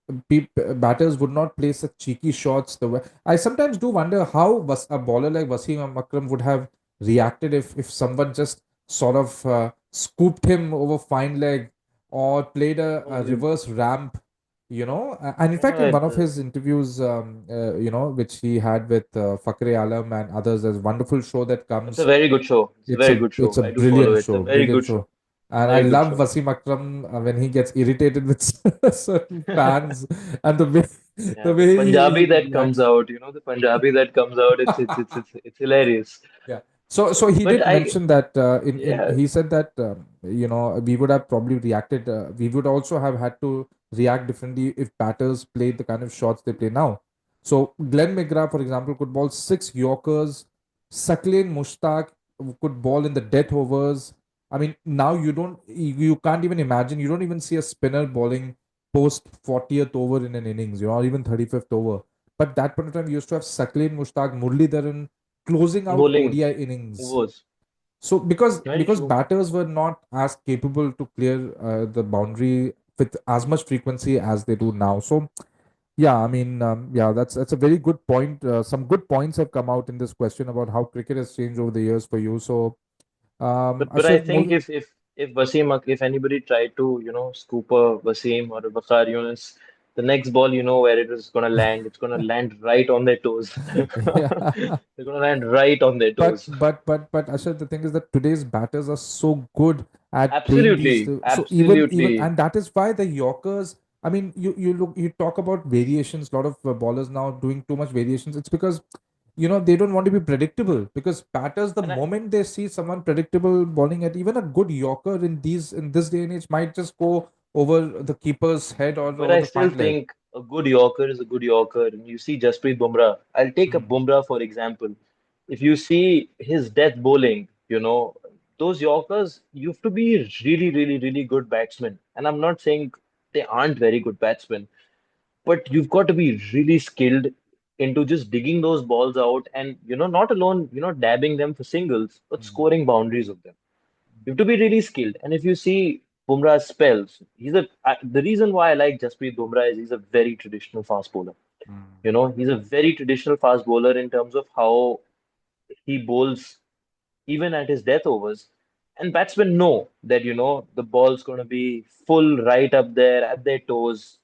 batters would not play such cheeky shots. The way I sometimes do wonder how was a bowler like Wasim Akram would have reacted if someone just sort of scooped him over fine leg or played a Oh, reverse ramp, and in fact, yeah, in one of his interviews, which he had with Fakhri Alam and others, there's a wonderful show that it's a comes. very good show. It's a very good It's show. a I do follow brilliant it. It's a show, very brilliant good show. show. And I Very good love show. Wasim Akram when he gets irritated with certain fans and Yeah, the the way he Punjabi that comes reacts. out, the Punjabi that comes out, it's hilarious. Yeah. So he But did mention that in yeah, he said that we would have probably reacted. We would also have had to react differently if batters played the kind of shots they play now. So Glenn McGrath, for example, could bowl six Yorkers. Saqlain Mushtaq could bowl in the death overs. I mean, now you can't even imagine. You don't even see a spinner bowling post 40th over in an innings, or even 35th over. But that point of time, you used to have Saqlain Mushtaq, Murli closing out bowling ODI innings. overs. So Very because true. batters were not as capable to clear the boundary with as much frequency as they do now. So yeah, I mean, yeah, that's a very good point. Some good points have come out in this question about how cricket has changed over the years for you. So But I Ashar, think if if anybody tried to scoop a Wasim or a Bakar Yunus, the next ball where it is gonna land. It's gonna land right on their toes. yeah. They're gonna land right on their toes. But Ashar, the thing is that today's batters are so good at playing these. Absolutely, So even absolutely. and that is why the Yorkers. I mean, you talk about variations. A lot of ballers now doing too much variations. It's because they don't want to be predictable. Because batters, the And I, moment they see someone predictable bowling at even a good Yorker in this day and age might just go over the keeper's head or but over I the still fine leg. think a good Yorker is a good Yorker. And you see Jasprit Bumrah. I'll take a Hmm. Bumrah for example. If you see his death bowling, those Yorkers, you have to be really, really, really good batsmen. And I'm not saying they aren't very good batsmen, but you've got to be really skilled into just digging those balls out and, not alone, dabbing them for singles, but Hmm. scoring boundaries of them. You have to be really skilled. And if you see Bumrah's spells, the reason why I like Jasprit Bumrah is he's a very traditional fast bowler. Hmm. He's a very traditional fast bowler in terms of how he bowls even at his death overs. And batsmen know that, the ball's going to be full right up there at their toes,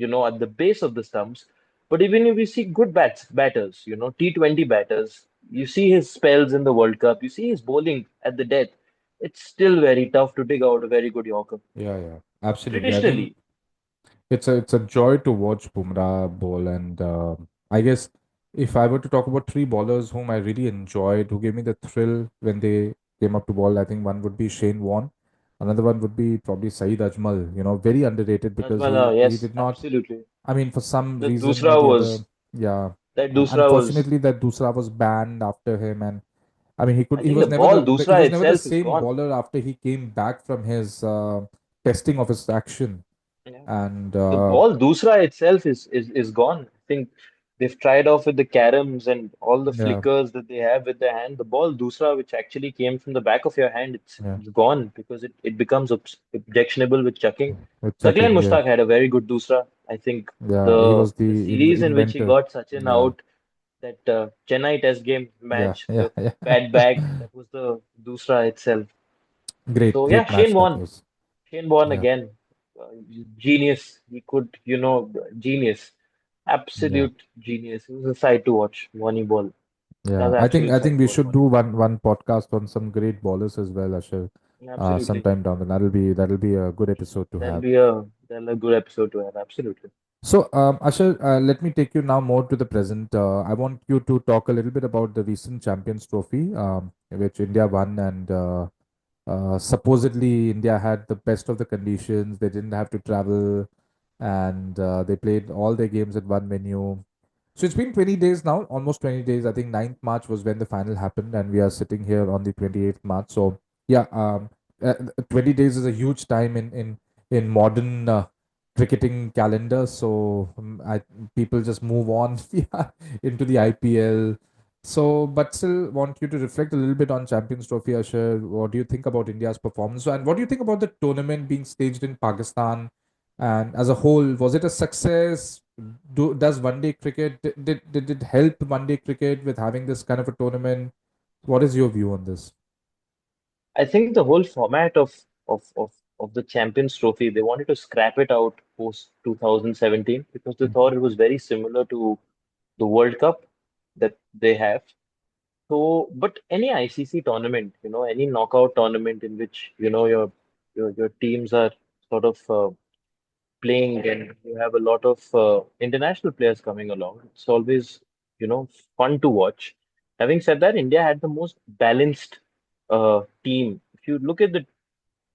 at the base of the stumps. But even if you see good batters, T20 batters, you see his spells in the World Cup, you see his bowling at the death, it's still very tough to dig out a very good Yorker. Yeah, yeah, absolutely. I think Traditionally, it's a joy to watch Bumrah bowl, and I guess if I were to talk about three bowlers whom I really enjoyed, who gave me the thrill when they came up to bowl, I think one would be Shane Warne, another one would be probably Saeed Ajmal. Very underrated because Najmala, he yes, did not. absolutely. I mean, for some The reason or Dusra the other, was, yeah. that Dusra was, Unfortunately, that Dusra was banned after him, and I mean, I he think the was never the ball he Dusra was never the itself is same gone. bowler after he came back from his testing of his action, Yeah. and The ball Dusra itself is gone. I think they've tried off with the caroms and all the yeah, flickers that they have with their hand. The ball Dusra, which actually came from the back of your hand, yeah, it's gone because it becomes objectionable with chucking. with Saqlain checking, yeah. Mushtaq had a very good Dusra. I think Yeah, he the was the the series in which he inventor. got Sachin Yeah, out, that Chennai Test game yeah, match, yeah, the yeah. bad bag, that was the Dusra itself. Great, So yeah, great match that was. Shane Warne Yeah, again, uh, genius. He could, genius, yeah, absolute genius. It was a sight to watch volleyball. That yeah. was an I absolute think sight to we watch should do volleyball. one podcast on some great bowlers as well, Ashar. Absolutely, Sometime down the that'll be a good episode to have. that'll a good episode to have. Absolutely. So, Ashar, let me take you now more to the present. I want you to talk a little bit about the recent Champions Trophy, which India won, and supposedly India had the best of the conditions. They didn't have to travel, and they played all their games at one venue. So it's been 20 days now, almost 20 days. I think 9th March was when the final happened, and we are sitting here on the 28th March. So yeah, 20 days is a huge time in modern cricketing calendar. So people just move on yeah, into the IPL. So, but still want you to reflect a little bit on Champions Trophy, Asher. What do you think about India's performance? And what do you think about the tournament being staged in Pakistan? And as a whole, was it a success? Does one day cricket did it help one day cricket with having this kind of a tournament? What is your view on this? I think the whole format of the Champions Trophy, they wanted to scrap it out post 2017 because they thought Mhm. it was very similar to the World Cup that they have. So, but any ICC tournament, any knockout tournament in which, your teams are sort of playing and you have a lot of international players coming along, it's always, fun to watch. Having said that, India had the most balanced team. If you look at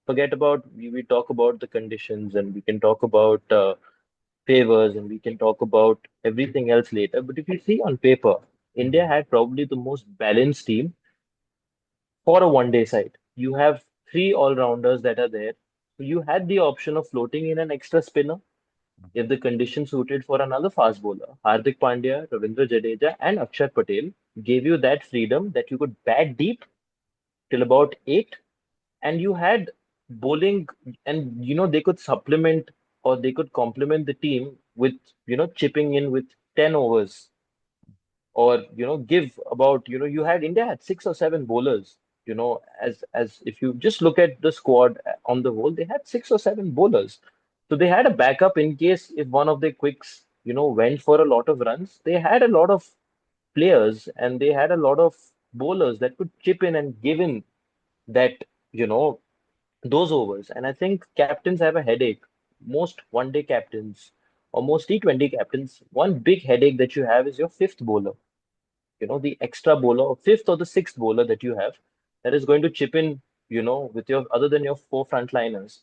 forget about, we talk about the conditions and we can talk about favors and we can talk about everything else later. But if you see on paper, India Mhm. had probably the most balanced team for a one day side. You have three all-rounders that are there. So you had the option of floating in an extra spinner if the conditions suited for another fast bowler. Hardik Pandya, Ravindra Jadeja, and Akshar Patel gave you that freedom that you could bat deep till about eight, and you had bowling, and they could supplement or they could complement the team with chipping in with 10 overs or give about you had India had six or seven bowlers, as if you just look at the squad on the whole, they had six or seven bowlers, so they had a backup in case if one of the quicks went for a lot of runs. They had a lot of players and they had a lot of bowlers that could chip in and give in that you know those overs. And I think captains have a headache most one-day captains or most T20 captains, one big headache that you have is your fifth bowler. The extra bowler or fifth or the sixth bowler that you have that is going to chip in, with your other than your four frontliners.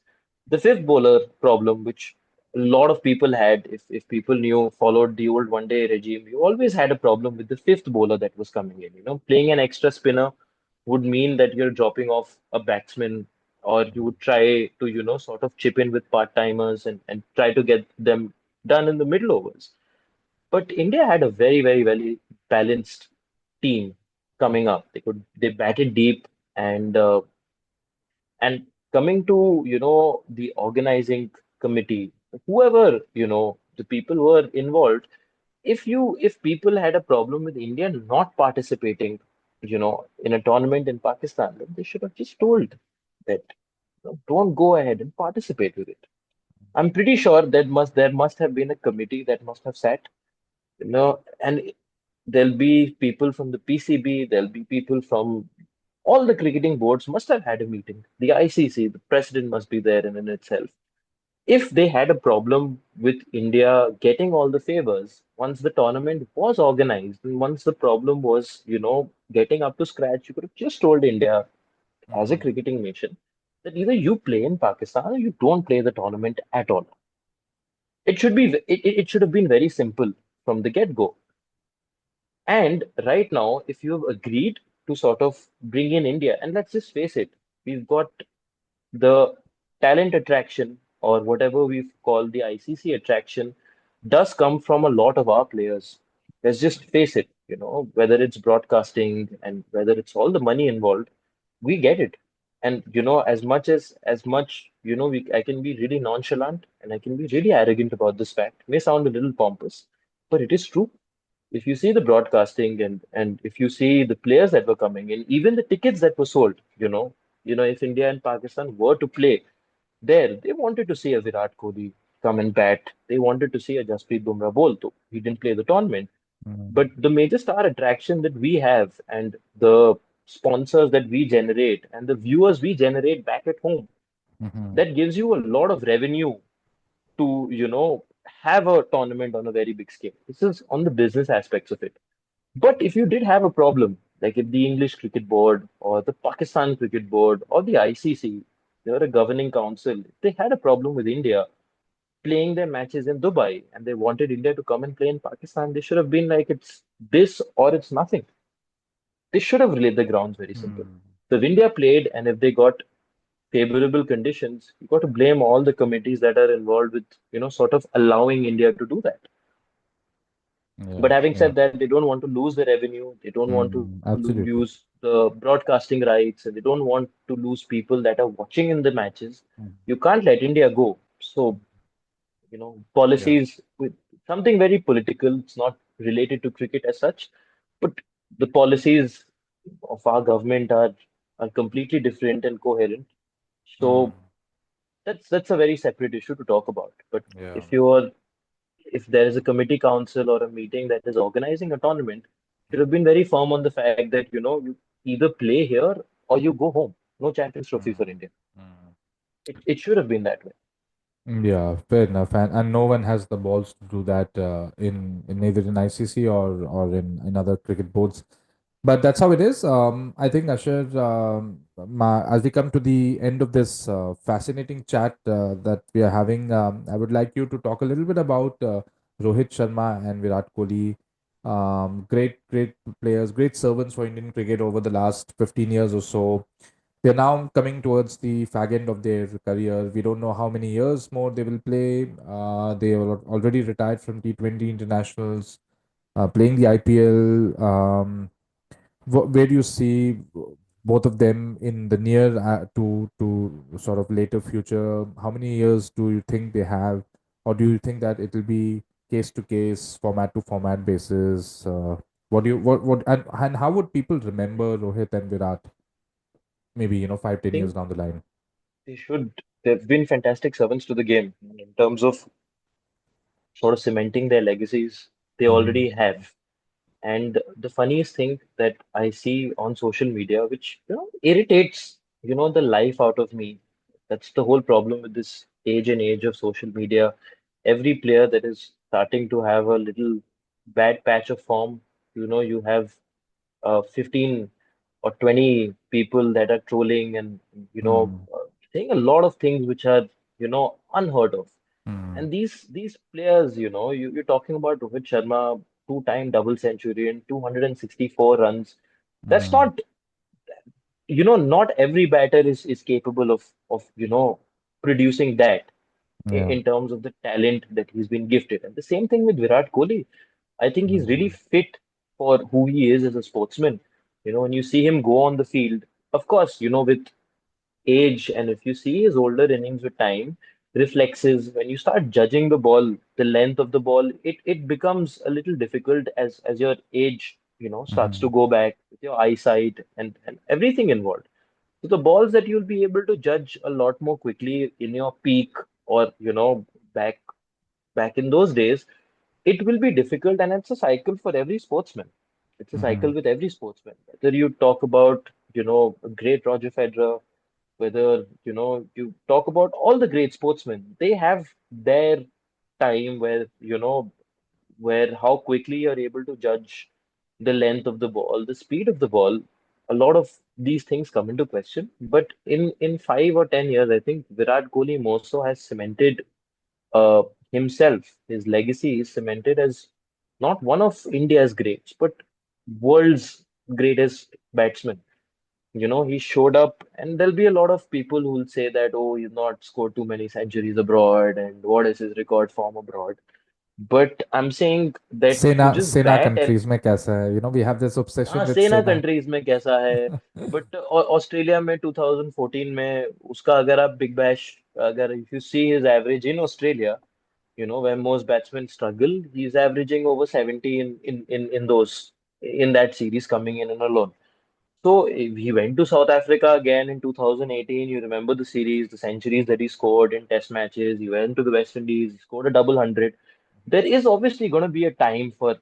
The fifth bowler problem, which a lot of people had, if people knew, followed the old one day regime, you always had a problem with the fifth bowler that was coming in. Playing an extra spinner would mean that you're dropping off a batsman, or you would try to, sort of chip in with part-timers and try to get them done in the middle overs. But India had a very, very, very balanced team coming up. They batted deep, and coming to, the organizing committee, whoever, the people who are involved, if people had a problem with India not participating, in a tournament in Pakistan, then they should have just told that, don't go ahead and participate with it. I'm pretty sure that there must have been a committee that must have sat, and there'll be people from the PCB, there'll be people from all the cricketing boards must have had a meeting. The ICC, the president must be there in itself. If they had a problem with India getting all the favors, once the tournament was organized and once the problem was, getting up to scratch, you could have just told India as a Mm, cricketing nation that either you play in Pakistan or you don't play the tournament at all. It should have been very simple from the get-go. And right now, if you have agreed to sort of bring in India, and let's just face it, we've got the talent attraction or whatever we've called the ICC attraction does come from a lot of our players. Let's just face it, whether it's broadcasting and whether it's all the money involved, we get it. And as much, I can be really nonchalant and I can be really arrogant about this fact. May sound a little pompous, but it is true. If you see the broadcasting and if you see the players that were coming in, even the tickets that were sold, if India and Pakistan were to play there, they wanted to see a Virat Kohli come and bat. They wanted to see a Jasprit Bumrah bowl too. He didn't play the tournament. mm, But the major star attraction that we have and the sponsors that we generate and the viewers we generate back at home, mhm, that gives you a lot of revenue to, have a tournament on a very big scale. This is on the business aspects of it. But if you did have a problem, like if the English Cricket Board or the Pakistan Cricket Board or the ICC, they were a governing council, if they had a problem with India playing their matches in Dubai and they wanted India to come and play in Pakistan, they should have been like, it's this or it's nothing. They should have laid the grounds very simple. mm. So if India played and if they got favorable conditions, you got to blame all the committees that are involved with, sort of allowing India to do that. But Yeah, having yeah. said that, they don't want to lose the revenue. They don't want to Absolutely. lose the broadcasting rights, and they don't want to lose people that are watching in the matches. Mm, You can't let India go. So, yeah. policies with something very political. It's not related to cricket as such, but the policies of our government are completely different and coherent. Mm, So that's a very separate issue to talk about. But yeah. if you are if there is a committee council or a meeting that is organizing a tournament, should have been very firm on the fact that, you either play here or you go home. No Champions Trophy Mm, for India. mm. It should have been that way. Yeah, fair enough. And no one has the balls to do that in neither in ICC or in other cricket boards. But that's how it is. I think, Ashar, as we come to the end of this fascinating chat that we are having, I would like you to talk a little bit about Rohit Sharma and Virat Kohli. Great players, great servants for Indian cricket over the last 15 years or so. They're now coming towards the fag end of their career. We don't know how many years more they will play. They are already retired from T20 internationals, playing the IPL. Where do you see both of them in the near to sort of later future? How many years do you think they have, or do you think that it will be case to case, format to format basis? What do you what and how would people remember Rohit and Virat? Maybe 5-10 years I down the think line. they've been fantastic servants to the game in terms of sort of cementing their legacies. They Mm-hmm. already have. And the funniest thing that I see on social media, which irritates the life out of me. That's the whole problem with this age and age of social media, every player that is starting to have a little bad patch of form, you have 15 or 20 people that are trolling and, Mm, saying a lot of things which are, unheard of. mm, And these players, you're talking about Rohit Sharma, two-time double centurion, 264 runs. That's mm, not, not every batter is capable of producing that yeah. in terms of the talent that he's been gifted. And the same thing with Virat Kohli. I think he's really Mm, fit for who he is as a sportsman. When you see him go on the field, of course, with age, and if you see his older innings with time, reflexes, when you start judging the ball, the length of the ball, it becomes a little difficult as your age, starts to mhm, go back with your eyesight and everything involved. So the balls that you'll be able to judge a lot more quickly in your peak or, back back in those days, it will be difficult, and it's a cycle for every sportsman. It's a cycle mhm, with every sportsman. Whether you talk about, a great Roger Federer, whether, you talk about all the great sportsmen, they have their time where, where how quickly you're able to judge the length of the ball, the speed of the ball. A lot of these things come into question. But in 5 or 10 years, I think Virat Kohli more so has cemented uh, himself. His legacy is cemented as not one of India's greats, but world's greatest batsman. He showed up, and there'll be a lot of people who will say that, oh, he's not scored too many centuries abroad, and what is his record form abroad? But I'm saying that to सेना just सेना bat countries में कैसा है, we have this हाँ, obsession with सेना सेना. Countries में कैसा है, बट ऑस्ट्रेलिया में 2014 में उसका अगर आप बिग बैश, अगर if you see his average in Australia, where most batsmen struggle, he's averaging over 70 in those in that series coming in and alone. So he went to South Africa again in 2018. You remember the series, the centuries that he scored in test matches. He went to the West Indies, he scored a double hundred. There is obviously going to be a time for,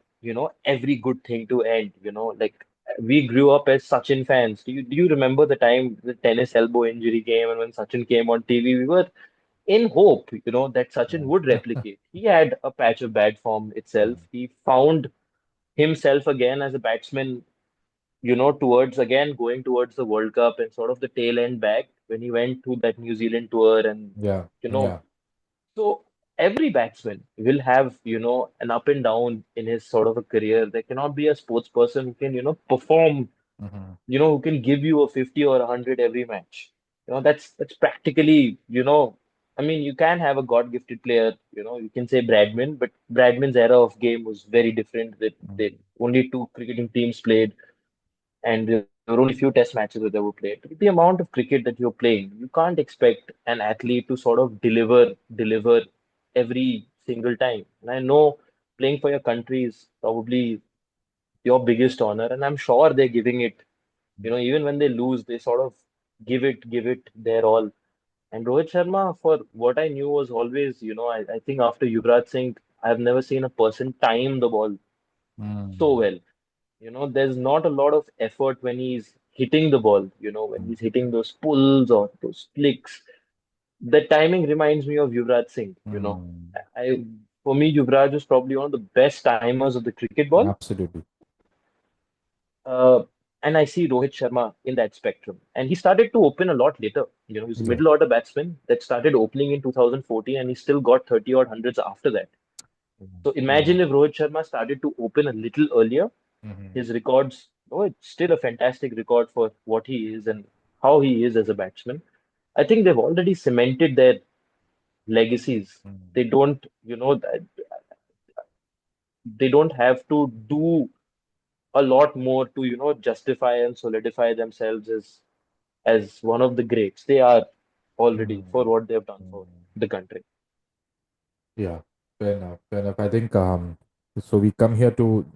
every good thing to end. Like we grew up as Sachin fans. Do you remember the time the tennis elbow injury came, and when Sachin came on TV, we were in hope, that Sachin would replicate. He had a patch of bad form itself. He found himself again as a batsman, towards again going towards the World Cup and sort of the tail end back when he went to that New Zealand tour. And, Yeah, you know, yeah. so every batsman will have, an up and down in his sort of a career. There cannot be a sports person who can, perform, Mhm, who can give you a 50 or a 100 every match. That's practically, I mean, you can have a God-gifted player, you can say Bradman, but Bradman's era of game was very different. That mhm, only two cricketing teams played, and there were only few test matches that they were played. With the amount of cricket that you're playing, you can't expect an athlete to sort of deliver every single time. And I know playing for your country is probably your biggest honor, and I'm sure they're giving it, even when they lose, they sort of give it their all. And Rohit Sharma, for what I knew, was always, I think after Yuvraj Singh, I've never seen a person time the ball so mm, well. There's not a lot of effort when he's hitting the ball, when he's hitting those pulls or those flicks. The timing reminds me of Yuvraj Singh. mm. I, for me, Yuvraj is probably one of the best timers of the cricket ball. Absolutely. Uh, and I see Rohit Sharma in that spectrum. And he started to open a lot later. He's a Yeah. middle order batsman that started opening in 2014, and he still got 30 odd hundreds after that. Mm, So yeah. imagine if Rohit Sharma started to open a little earlier. Mhm, His records, it's still a fantastic record for what he is and how he is as a batsman. I think they've already cemented their legacies. mm, They don't, they don't have to do a lot more to, justify and solidify themselves as one of the greats. They are already for mm, what they've done for mm. the country. Yeah, fair enough. Fair enough. I think so we come here to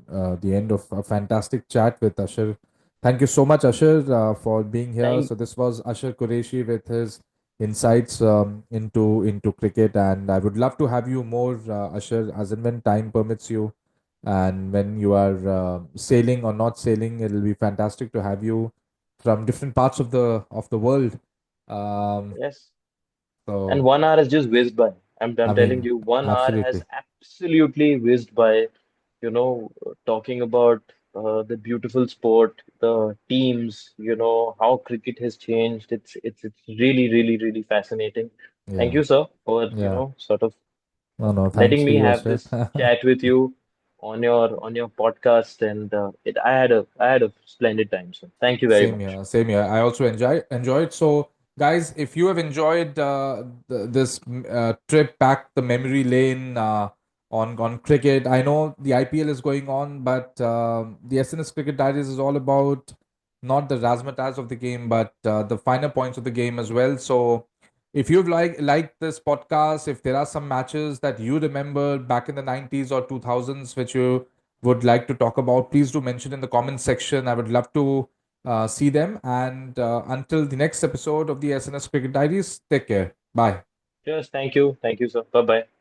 the end of a fantastic chat with Ashar. Thank you so much, Ashar, for being here. Thank So this was Ashar Qureshi with his insights into cricket, and I would love to have you more, Ashar, as and when time permits you, and when you are sailing or not sailing, it'll be fantastic to have you from different parts of the world. Um, Yes. And So 1 hour has just whizzed by. I'm I telling mean, you, 1 hour has absolutely. absolutely whizzed by, talking about the beautiful sport, the teams, how cricket has changed. It's really, really, really fascinating. Thank Yeah. you, sir, for, Yeah. sort of No, no, thanks letting to me you, have Ashar. this chat with you on your podcast, and it I had a splendid time. So thank you very Same much. here, same here. I also enjoyed. So, guys, if you have enjoyed this trip back the memory lane on cricket, I know the IPL is going on, but the SNS Cricket Diaries is all about not the razzmatazz of the game, but the finer points of the game as well. So, if you've liked this podcast, if there are some matches that you remember back in the 90s or 2000s which you would like to talk about, please do mention in the comment section. I would love to see them. And until the next episode of the SNS Cricket Diaries, take care. Bye. Cheers. Thank you. Thank you, sir. Bye bye.